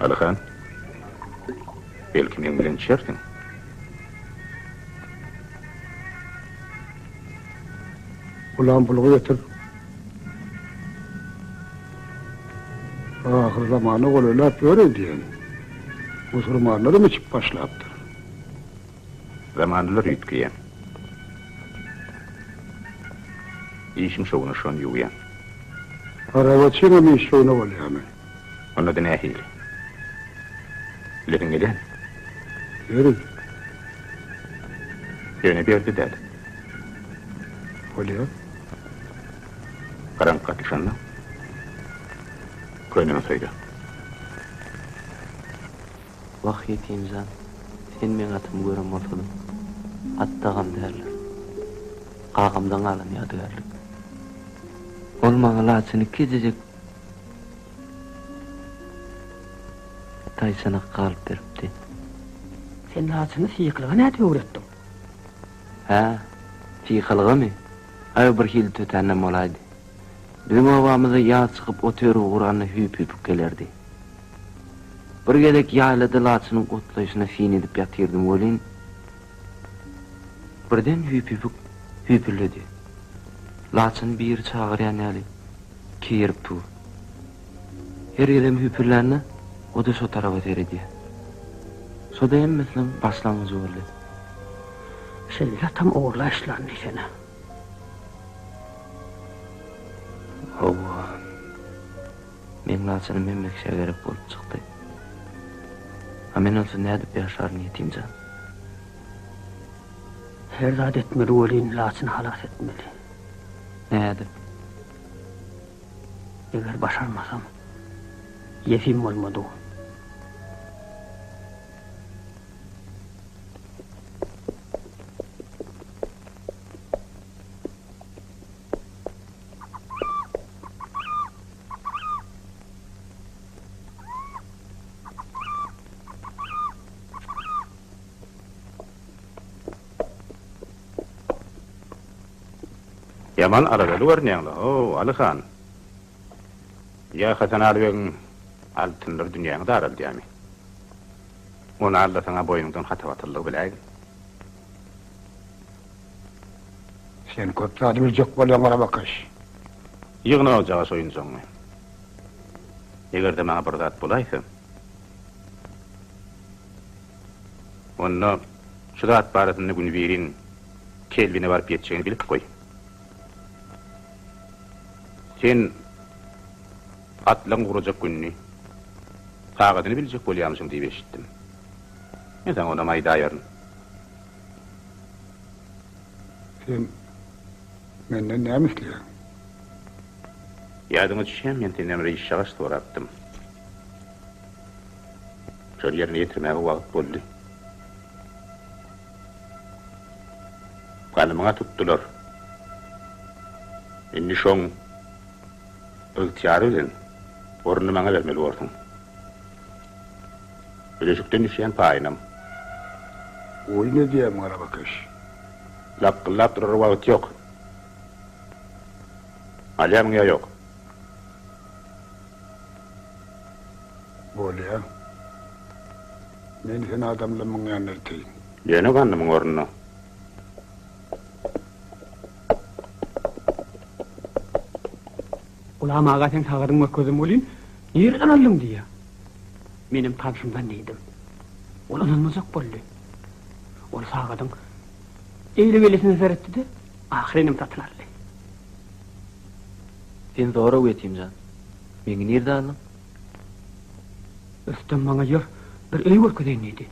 Alıkan, belki men bilen içersin. Ulan buluğu getir. Ahir zamanı golöylap öyle diyen. Musulmanları mı çık başlattı? Zamanlılar yutkiyen. İşin şovunu şon yuyan. Arabaçıyla mı iş oyunu oluyor mu? Onu da ne hili. Lerin gelen, Yürü, yöne berdi derdi. oluyor. Karanlık katışanla. Köyünün saydı. Vah yeteyim zan. Sen men atımı görem ortadım. Attağam derler. Qağamdan alın yadıgarlık. Olmağı lasını kezecek. Taysana kalıp beripdi. Sen lasını sıyıklığa ne öğrettin? Ha, fiykalığı mı? Ay bir hil tötennem olaydı. Bizim ovamıza yağ çıkıp otöru uğranı hüp hüp gelerdi. Bir gelek yayladı lasının otlayışına fin edip yatırdım olin. Birden hüp hüp hüpürledi. Lasın bir çağırayan yali kiyirip tu. Her yelim hüpürlerini o da so tarafa teredi. So da emmesinin başlangıç oldu. Seninle tam uğurlaşlandı sana. Ova. Men lasını memmek şegerek bolup çıktı. Amen olsun ne edip yaşar niyetim can. Her zat etmeli olin lasını halat etmeli. Ne edip? Eğer başarmasam yefim olmadı o. Yaman aradalı görünüyorlar. Oo, Alıkan. Ya Hasan Ali'nin altınlar dünyanı da aradı yani. Onu Allah sana boynundan hatavatırlığı bileydin. Sen köp zady biljek bolýan Garabakaş. Ýygyna olajaga soýunjaňmy? Egerde maňa bir zat bolaýsa, onda şu zat baratyny gün berin, Kelvine barıp ýetjegini bilip goý. Sen atlaň gurajak günni, kagadyny biljek bolýarmysyň diýip eşitdim. Men sana ona maýda ýaryn. Sen menden näme isleýän? Ýadyňa düşýän men tenemre iş şagaş soratdym. Şol ýerine ýetirmäge wagt boldy. Kanymyňa tutdular. Indi şoň ygtyary bilen ornuny maňa bermeli boldyň. Bileşikden düşýän paýnam. Oý ne diýýär Garabakaş? Lapqyllap durar wagt ýok. Alýamyňa ýok. Bolýar. Men sen adamlaryň ýanyna gitýin. Ýene gandymyň ornuny. Ulam ağa sen sağırın möközüm bolýyn. Nereden aldın diýe. Menim tanşymdan diýdim. Ol ananmazak boldy. Ol sağadyň eýle gelesini zeretdi de ahirenim satylardy. Sen zora öýetýän. Meni nerede aldın? Üstem maňa ýer bir öý görkezýän idi.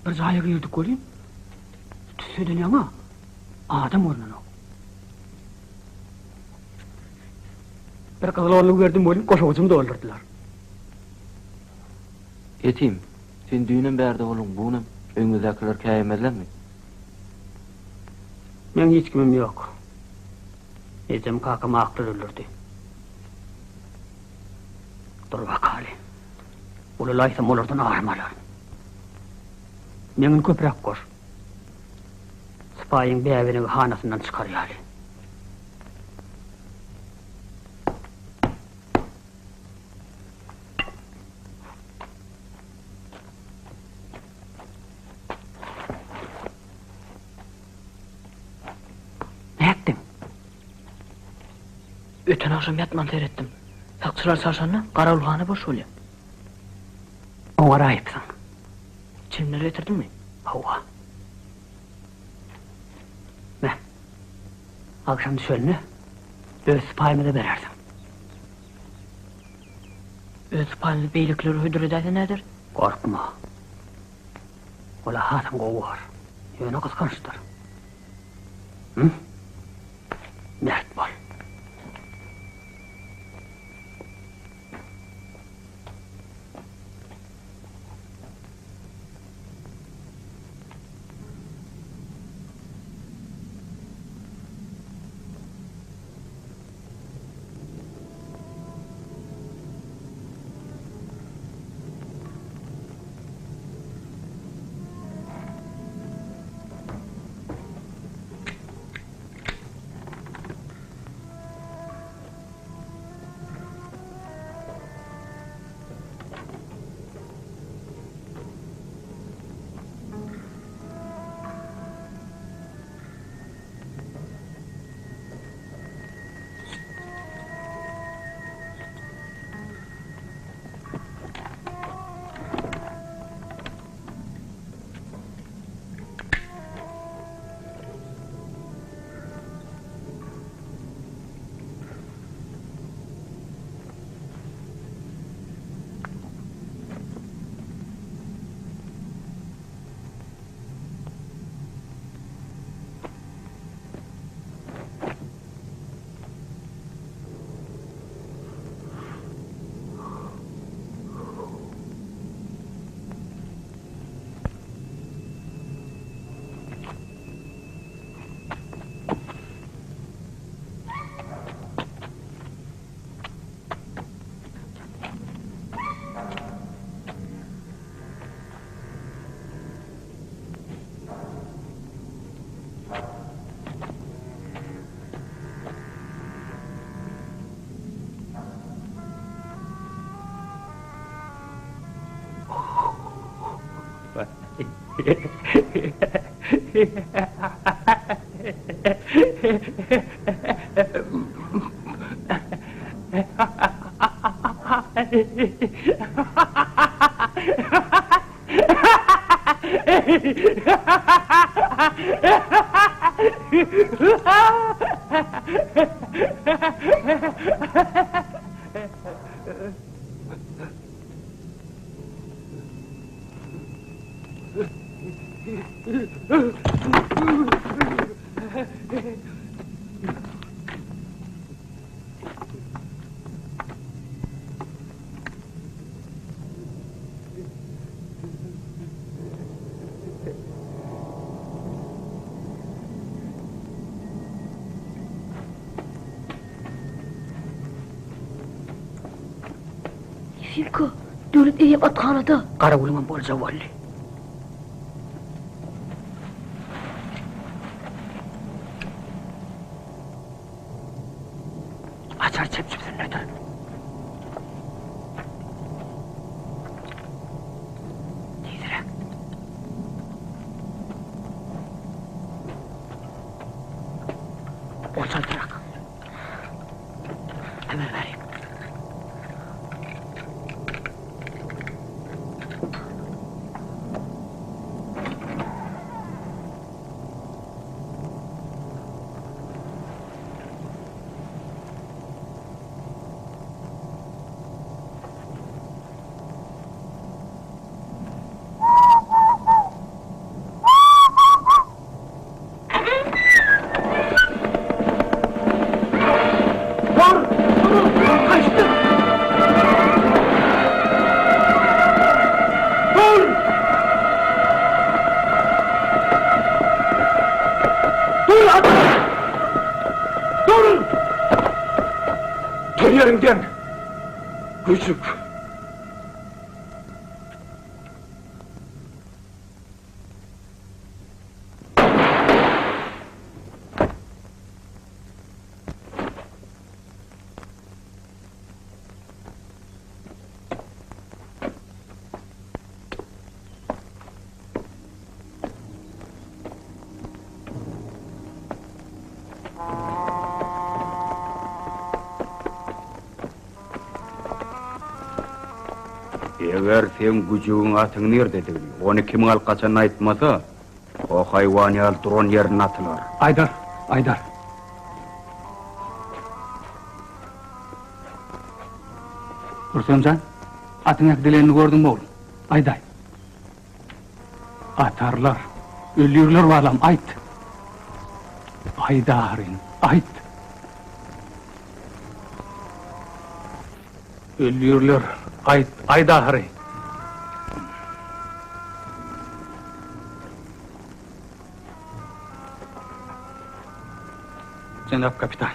Bir jaýa girdik bolýyn. Tüseden ýaňa adam ornuny. Bir kızıl ornu gördüm bolýyn, koşuwçymy doldurdylar. Etim, sen düýünem bärde bolun bunam, öňüňizdekiler käýemezlermi? Men hiç kimim ýok. Ezem kakam akly öldürdi. Dur bakali. Ululaysam olardan armalar. Meňin köprek koş. Spaýyň bäwiniň hanasyndan çykarýaly. Öten akşam yatman seyrettim. Sakçılar sarşanla Karaulhane boş bolýar. Oňa aýypsyň. Çimleri getirdin mi? Hawa. Ne? Akşam düşölünü öz spaýymy da berersiň. Öz spaýyny beýlikleri hödüredäse nädir? Korkma. Ola hasam gowar. Ýöne kyskançdyr. Mert bol. Finko, devlet eyip atxanada. Qaravulman bol zavallı. Açar çepçipsin nereden? Tezirek. Orçaltırak. Hemen vereyim. Dur yerinden! Küçük! Eğer sen gücüğün atın nerededir? Onu kim alkaçan aytmasa, o hayvani al duran yerine atılar. Aydar! Dursuncan, atın ekdelerini gördün mü oğlum? Ayday! Atarlar, ölüyorlar valam, ayt! Aydarın, ayt! Ölüyorlar, ayt, Aydarı! Cenab kapitan,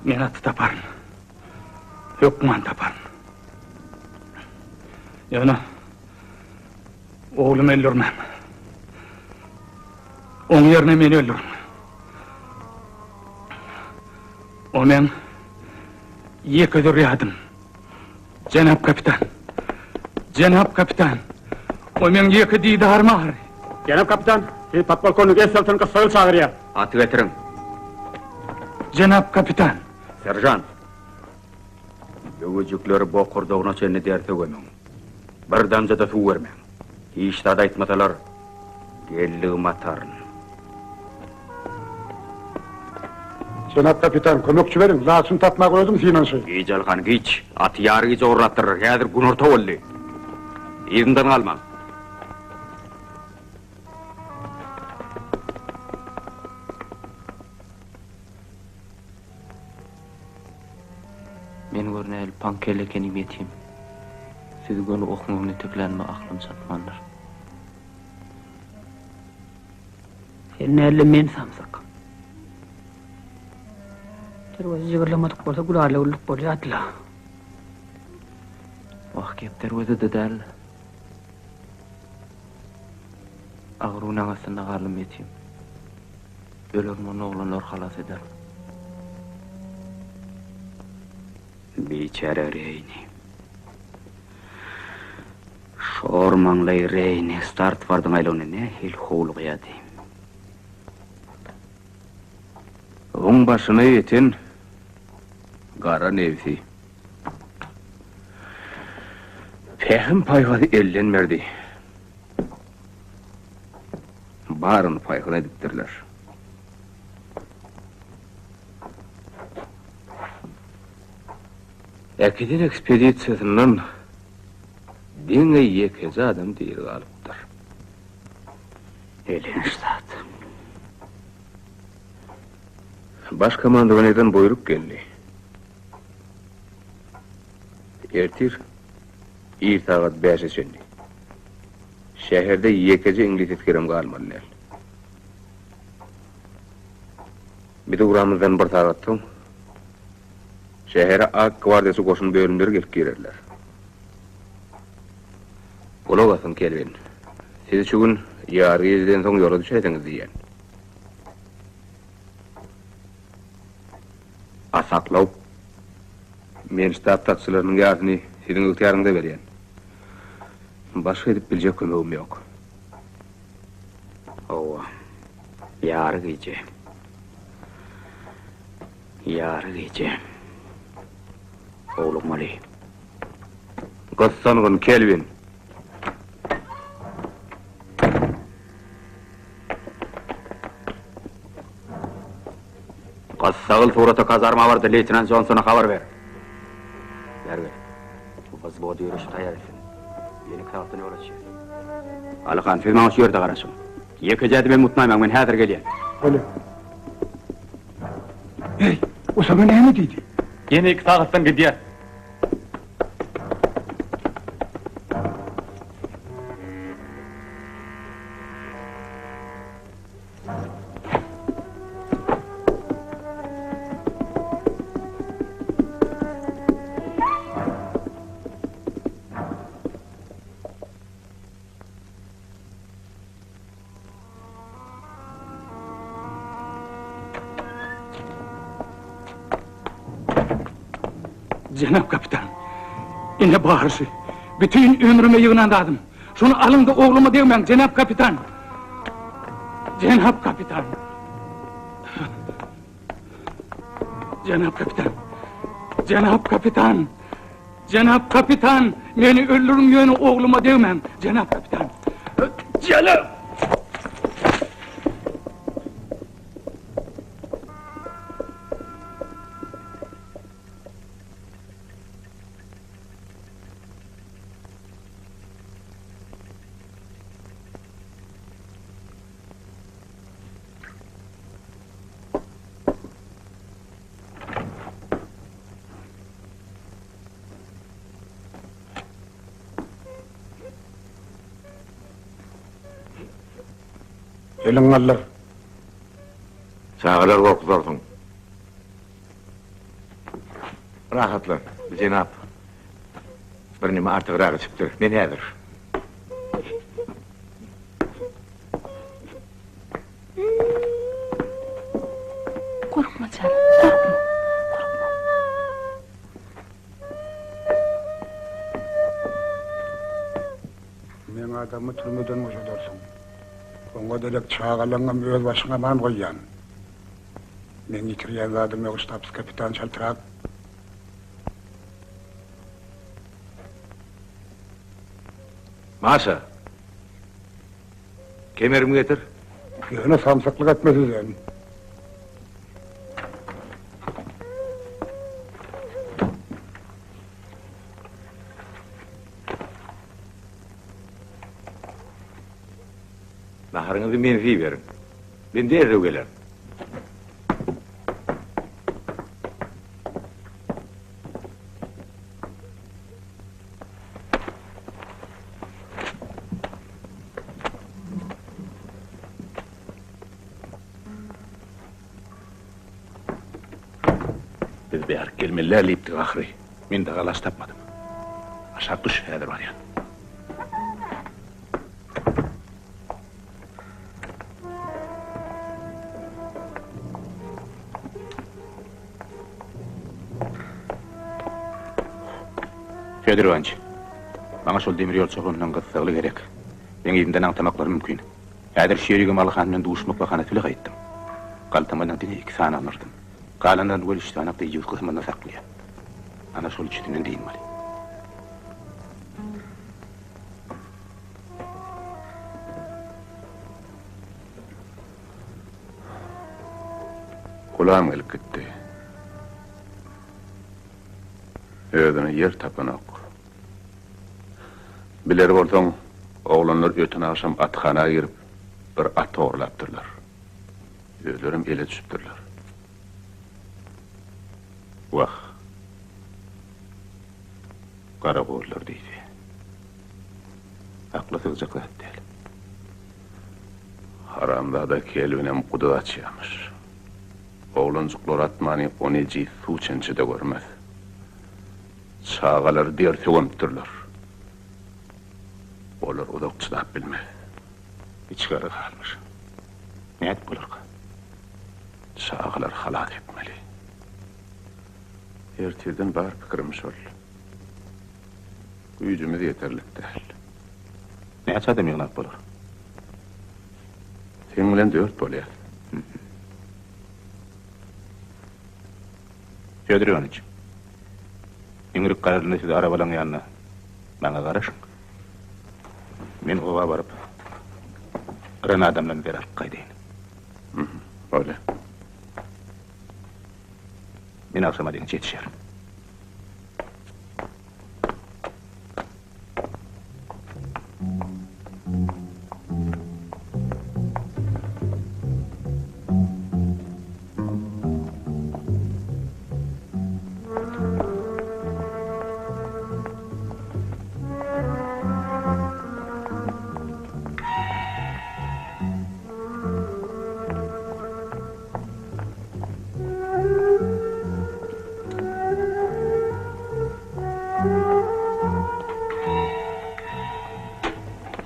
men atı taparın. Hükman taparın. Yani, oğlum öldürmem. Onun yerine beni öldürün. O men yekedir yadım. Cenab kapitan, o men yeke didarım ağrı. Cenab kapitan, siz patbalkonu geçseltin kız soyul çağırıyor. Atı getirin. Cenab kapitan. Serjant. Yövücükleri bokurduğuna seni derte gömün. Bir damca da su vermeyin. Hiç da aytmasalar, gelliğim atarın. Cenab kapitan, kömekçi verin. Lasın tatmak öldüm sinansı. Giç alkan giç. At yarı giç uğrattırır. Yadır gün orta oldu. Yerinden kalmaz. Men görnäl pankelekeni betiyim. Siz gönü okumagyny töklenme aklım satmandır. Ennälle men samsak. Terwezi jigirlamadık bolsa gularla ulluk bolsa atla. Wagt gepler özi de däl. Agruň aňasyna garlym etiyim. Ölermen oglanlar halas eder. Biçare Reyni. Şormanlay Reyni start vardyň aýlagyny ne hil howul gyýady. Oň başyna ýeten gara nevsi. Fehim paýgady ellenmerdi. Barın paýgyna edipdirler. Ekidin ekspedisiýasynyň diňe ýekezi adam diýil galypdyr. Elenştat. Baş komandowanydan buyruk geldi. Ertir, irtagat 5 çendi. Şäherde ýekezi İngiliz etkirim galmalylar. Bir de uramızdan bir tagatdyň. Şähere Ak gwardiýasy goşun bölümleri gelip girerler. Olagasyn kelbin. Siz şu gün ýary ýerden soň ýola düşediňiz diýen. Asaklaw. Men ştab taksçylarynyň ýaryny siziň ýurtýarynda berýän. Başga edip biljek kömegim ýok. Owa. Ýary gije. Ýary gije. Oğlum Ali. Gossangyň kelbin. Qassagıl surata kazarma bardy, leytenant Johnson'a habar ber. Ber. Biz bu ýürüş taýar etsin. Ýeni tarapdan ýola çyk. Alykan, siz maňa şu ýerde garaşyň. Ýeke jädi men mutmaýman, men häzir gelýän. Öyle. Hey, o sana näme diýdi? Ýene 2 sagatdan gidýär. Cenap kapitan, ine bağırışı. Bütün ömrüme yığınandadım. Şunu alın da oğluma diyemem, Cenap kapitan. Cenap kapitan. Cenap kapitan. Cenap kapitan. Cenap kapitan. Beni öldürün yönü oğluma diyemem, Cenap kapitan. Cenap! Elin allar. Çağırlar korkuzarsın. Rahatlan, Cenap. Bir nime artık rahat çıktır. Men häzir. Korkma canım, korkma. Men adamı türmeden boşadarsın. Oňa delek çağalaňam öz başyňa man goýýan. Men ýitirýän zadym ýok, ştabs kapitan şaltyrak. Maşa. Kemerimi getir. Ýöne samsaklyk etmesizen. Naharıňyzy menfi berin. Ben derrew geler. Biz behar kelmeler lipdik ahry. Men de galas tapmadym. Aşağı düş häzir barýan. Fedor Ivanç, bana şol demir ýol çogurundan gyssaly gerek. Ben ýerimden aňtamaklar mümkin. Häzir şeýrigim Alyhan bilen duşmak bakana tüle gaýtdym. Galtamadan dine 2 sana anırdım. Galandan öl işte anakta yüz kısmında saklıyor. Ana şol içtiğinden değil mali. Kulağım gelip gitti. Ödüne yer tapanak. Biler bolsaň, oğlanlar ötün akşam athana girip bir at oğurlaptırlar. Ölerim ele düşüptürler. Vah. Kara boğurlar deydi. Akla sığacaklar değil. Haramda da kelvinem kudu açıyamış. Oğluncuklar atmani onu eci su çençide görmez. Çağalar derti ömtürler. Olar odak çıdap bilmez. İçkarı kalmış. Ne et bulur ki? Çağalar halat etmeli. Ertirden bar pikirim şol. Gücümüz yeterlik değil. Ne et adam yığınak bulur? Sen bilen 4 bolyat. Fedor Ivanoviç. İngrik kararını size arabalan yanına. Bana karışın. Men ova barıp Ren adamdan bir alıp kaydayın. Öyle. Men akşama deyin yetişerim.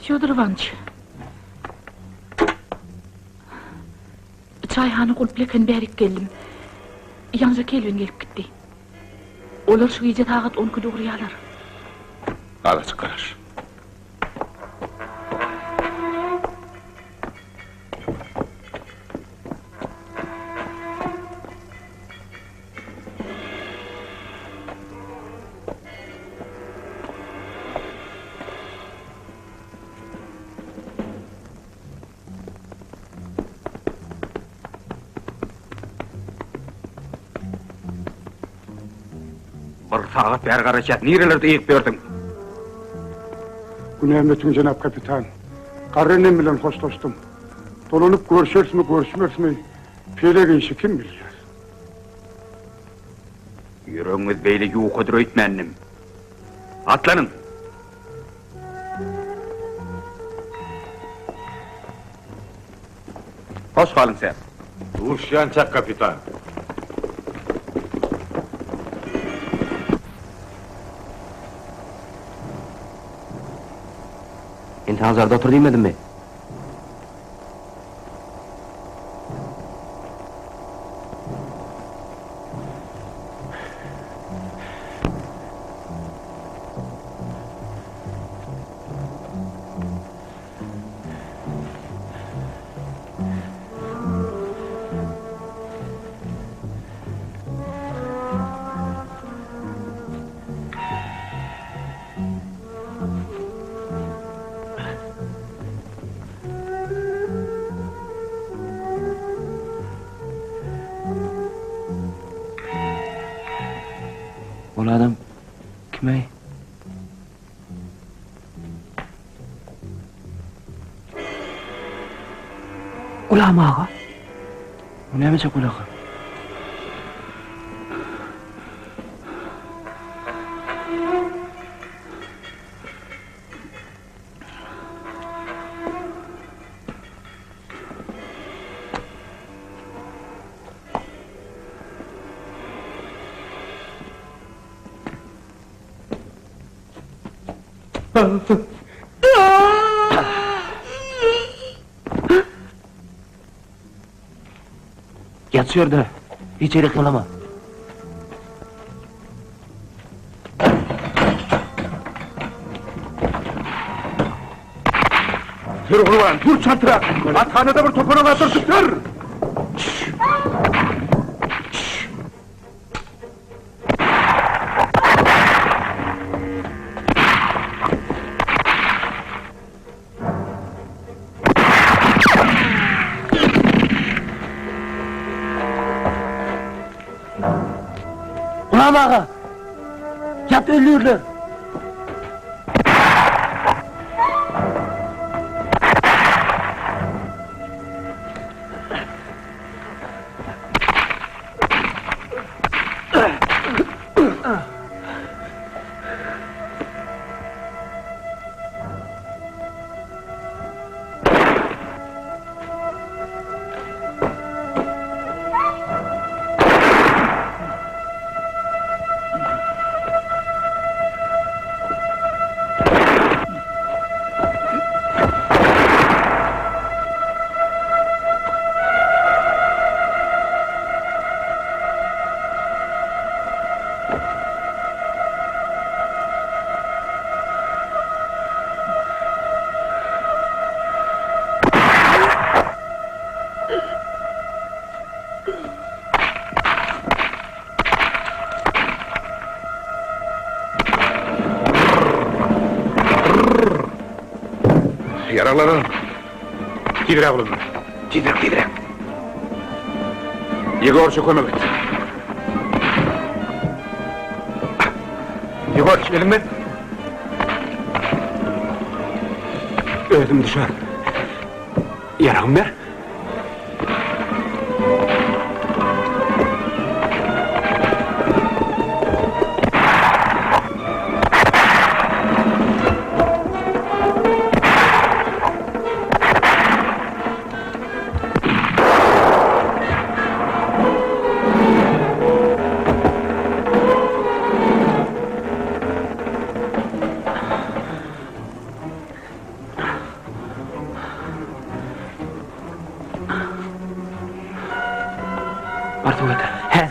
Fyodor Ivanoviç. Çayhana kulpleken berik geldim. Yalnızca kelvin gelip gitti. Olar şu gece tağıt 10 kilo uğrayalar. Ağaç karaş. Bir saat beri garaşat, nerelerde eğip berdin? Günemetin Cenab Kapitan. Karrenem bilen hoşlaştım. Dolanıp görüşers mi görüşmez mi? Pelege işi kim bilir? Yüreğiniz beyle yuğukudur öğütmendim. Atlanın. Hoş kalın sen. Uşyançak kapitan. Enti hazarda otur demedim mi? Ol adam kim ey? Ulama ağa. Bu ne biçim ulağı? Yatıyor da, hiç eriklama. Dur ulan, dur çantıra! Athanada bir topuğuna atır, dur! Ulan ağa! Yat ölürler! Yaralanın. Tidirek olun. Tidirek. Yegorç'a kömek et. Yegorç, elin mi? Ödüm dışarı. Yarağım ver. Bartu öte. He.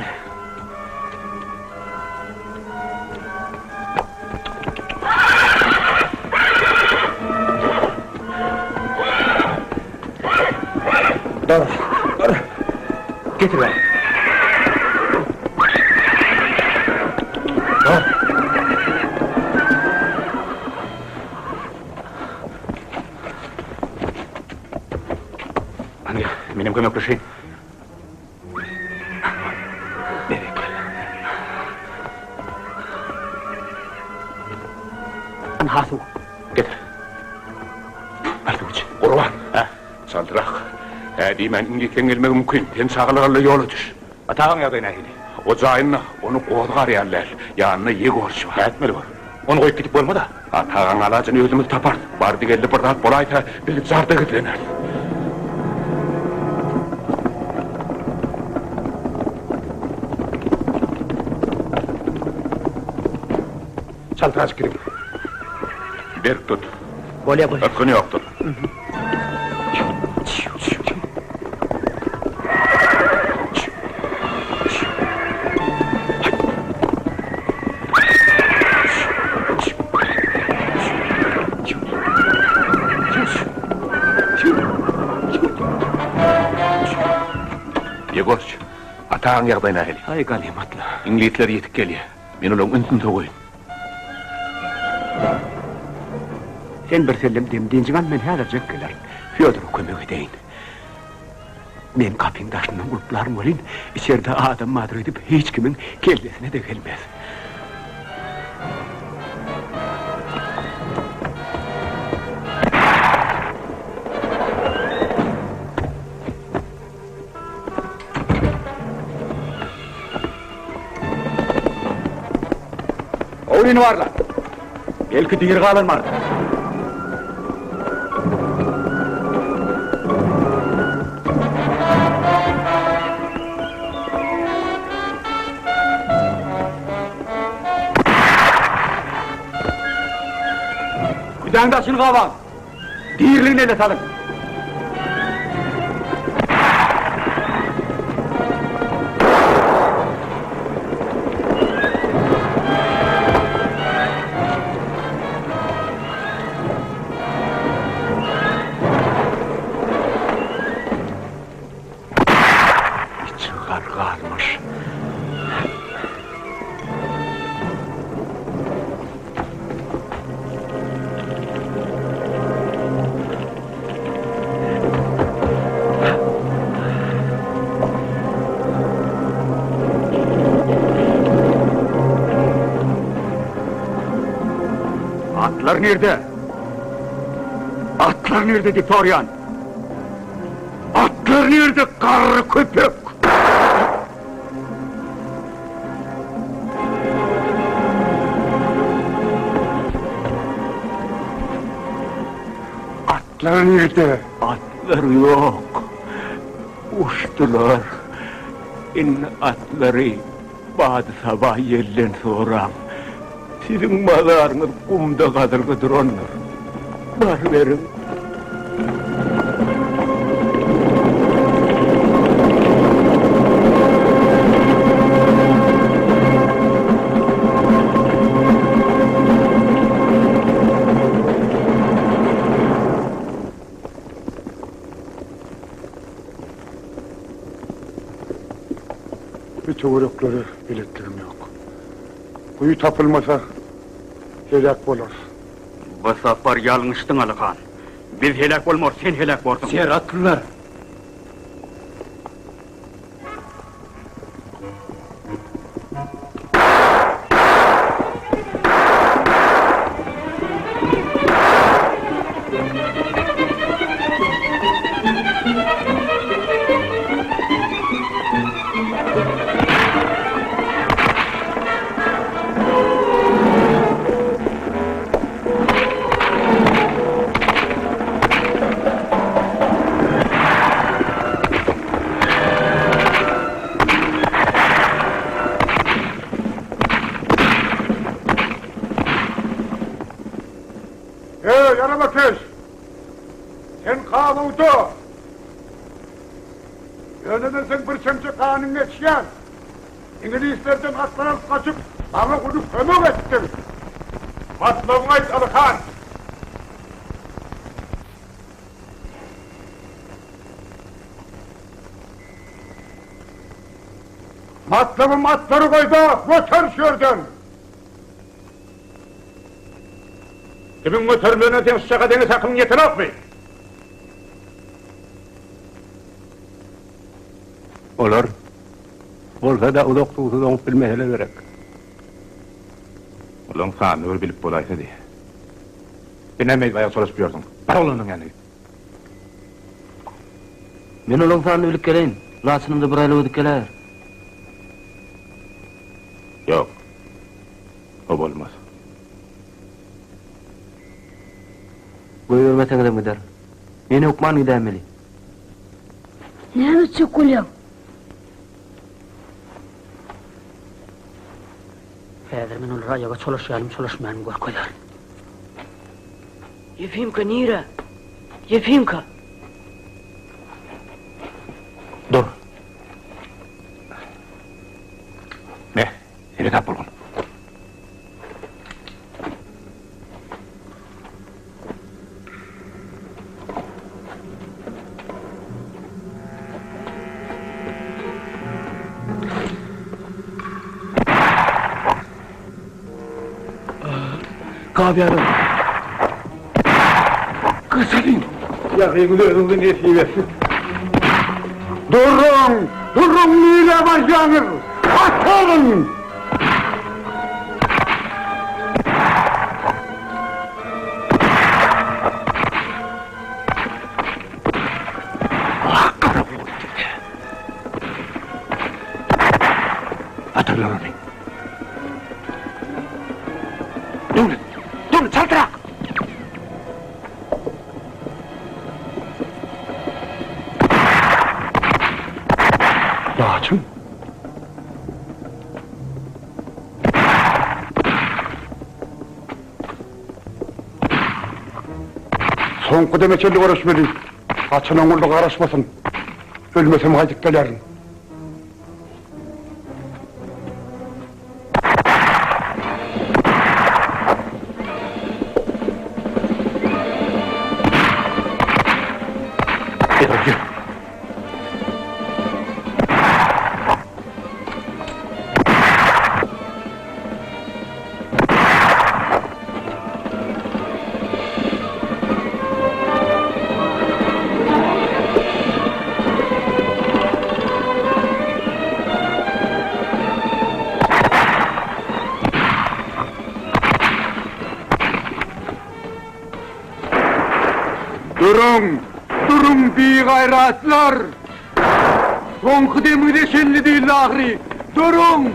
Dur. Getir beni. Dur. Anne, benim kömekleşeyim. Hasu. Getir. Bartuç, Orvan. Saldırak. Dimen ingeken gelmek mümkün. Sen sağlıklı yola düş. Atağın ya gayna hili. O zayınla onu qoğdgar yerler. Yanına Yegorç var. Etmeli var. Onu koyup gidip bolma da. Atağın alacını özümüz tapar. Bardı geldi birdat bolayta bilip zarda gitlener. Saltıraç girip. Berk tut. Bolya bolya. Ötkünü yoktur. Yegorç, atağın yağdayına heli. Ay galimatla. İngilizler yetip geliyor. Ben ulan üntün toğuyum. Sen bir sellem demdiğinciğim men hâlacak geler. Fyodor'u kömek edeyin. Men kapın taşından gruplarım olin, içeride adam mağdur edip hiç kimin kellesine de gelmez. Oyunu varlar. Belki diyir kalınmaz. Bir tane taşını kavan. Diyirliğine de salın. Atlar nerede? Atlar nerede Diptoryan? Atlar nerede karı köpek? Atlar nerede? Atlar yok. Uçtular. Atları bazı sabah yerden sonra sizin mazarınız kumda kadırgıdır onlar. Var verin. Bir tuğrukları biletlerim yok. Kuyu tapılmasa helak olur. Bu sefer yanlıştın Alıkan. Biz helak olmur, sen helak oldun. Serhatlılar. Yarım ateş! Sen kavuldu! Önünüzün bir çemçe kanını geçen! İngilizlerden atlanıp kaçıp bana kurup kömük ettin! Matlabına ait Alıkan! Matlabım atları koydu, götür şuradan! Kimin götürülüğüne deniz şakadığını sakın yetin yok mu? Olur. Olsa da ulak tuğsudan bilmehele verek. Ulan sana öyle bilip bulaysa diye. Dinlemeyiz bayağı çalışmıyorsun. Var olanın yani. Men olan sanını bilip geleyin. Lasınımda bir ayla ödük geler. Yok. O olmaz. Görmeseniz gider. Meni okman gidemeli. Ne çok kolyam? Häzir men ol raýaga çalışýanym, çalışmaýanym görkezler. Yefimka nire? Yefimka. Dur. Ne? Yine tap bulun. Gabiarım. Kısalın. Yakıyı gözünü nesiyi versin. Durun! Durun Nile başlanır! Atın! Atırlar onu. Durun! Durun! Çaldırak! Laçın! Soňky demeçeli görüşmeli. Açılan oğulda karışmasın. Ölmesem haydik gelerim. Durun! Durun bir gayratlar! Son kıdemi de şenli değil ahri! Durun!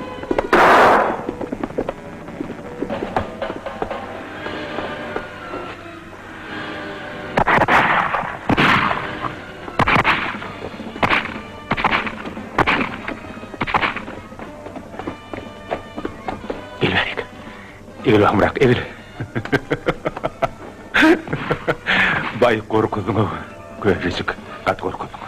Elverik. Evil hamrak, evil. Bay korkuzunu, göğrecik, kat korkuzunu.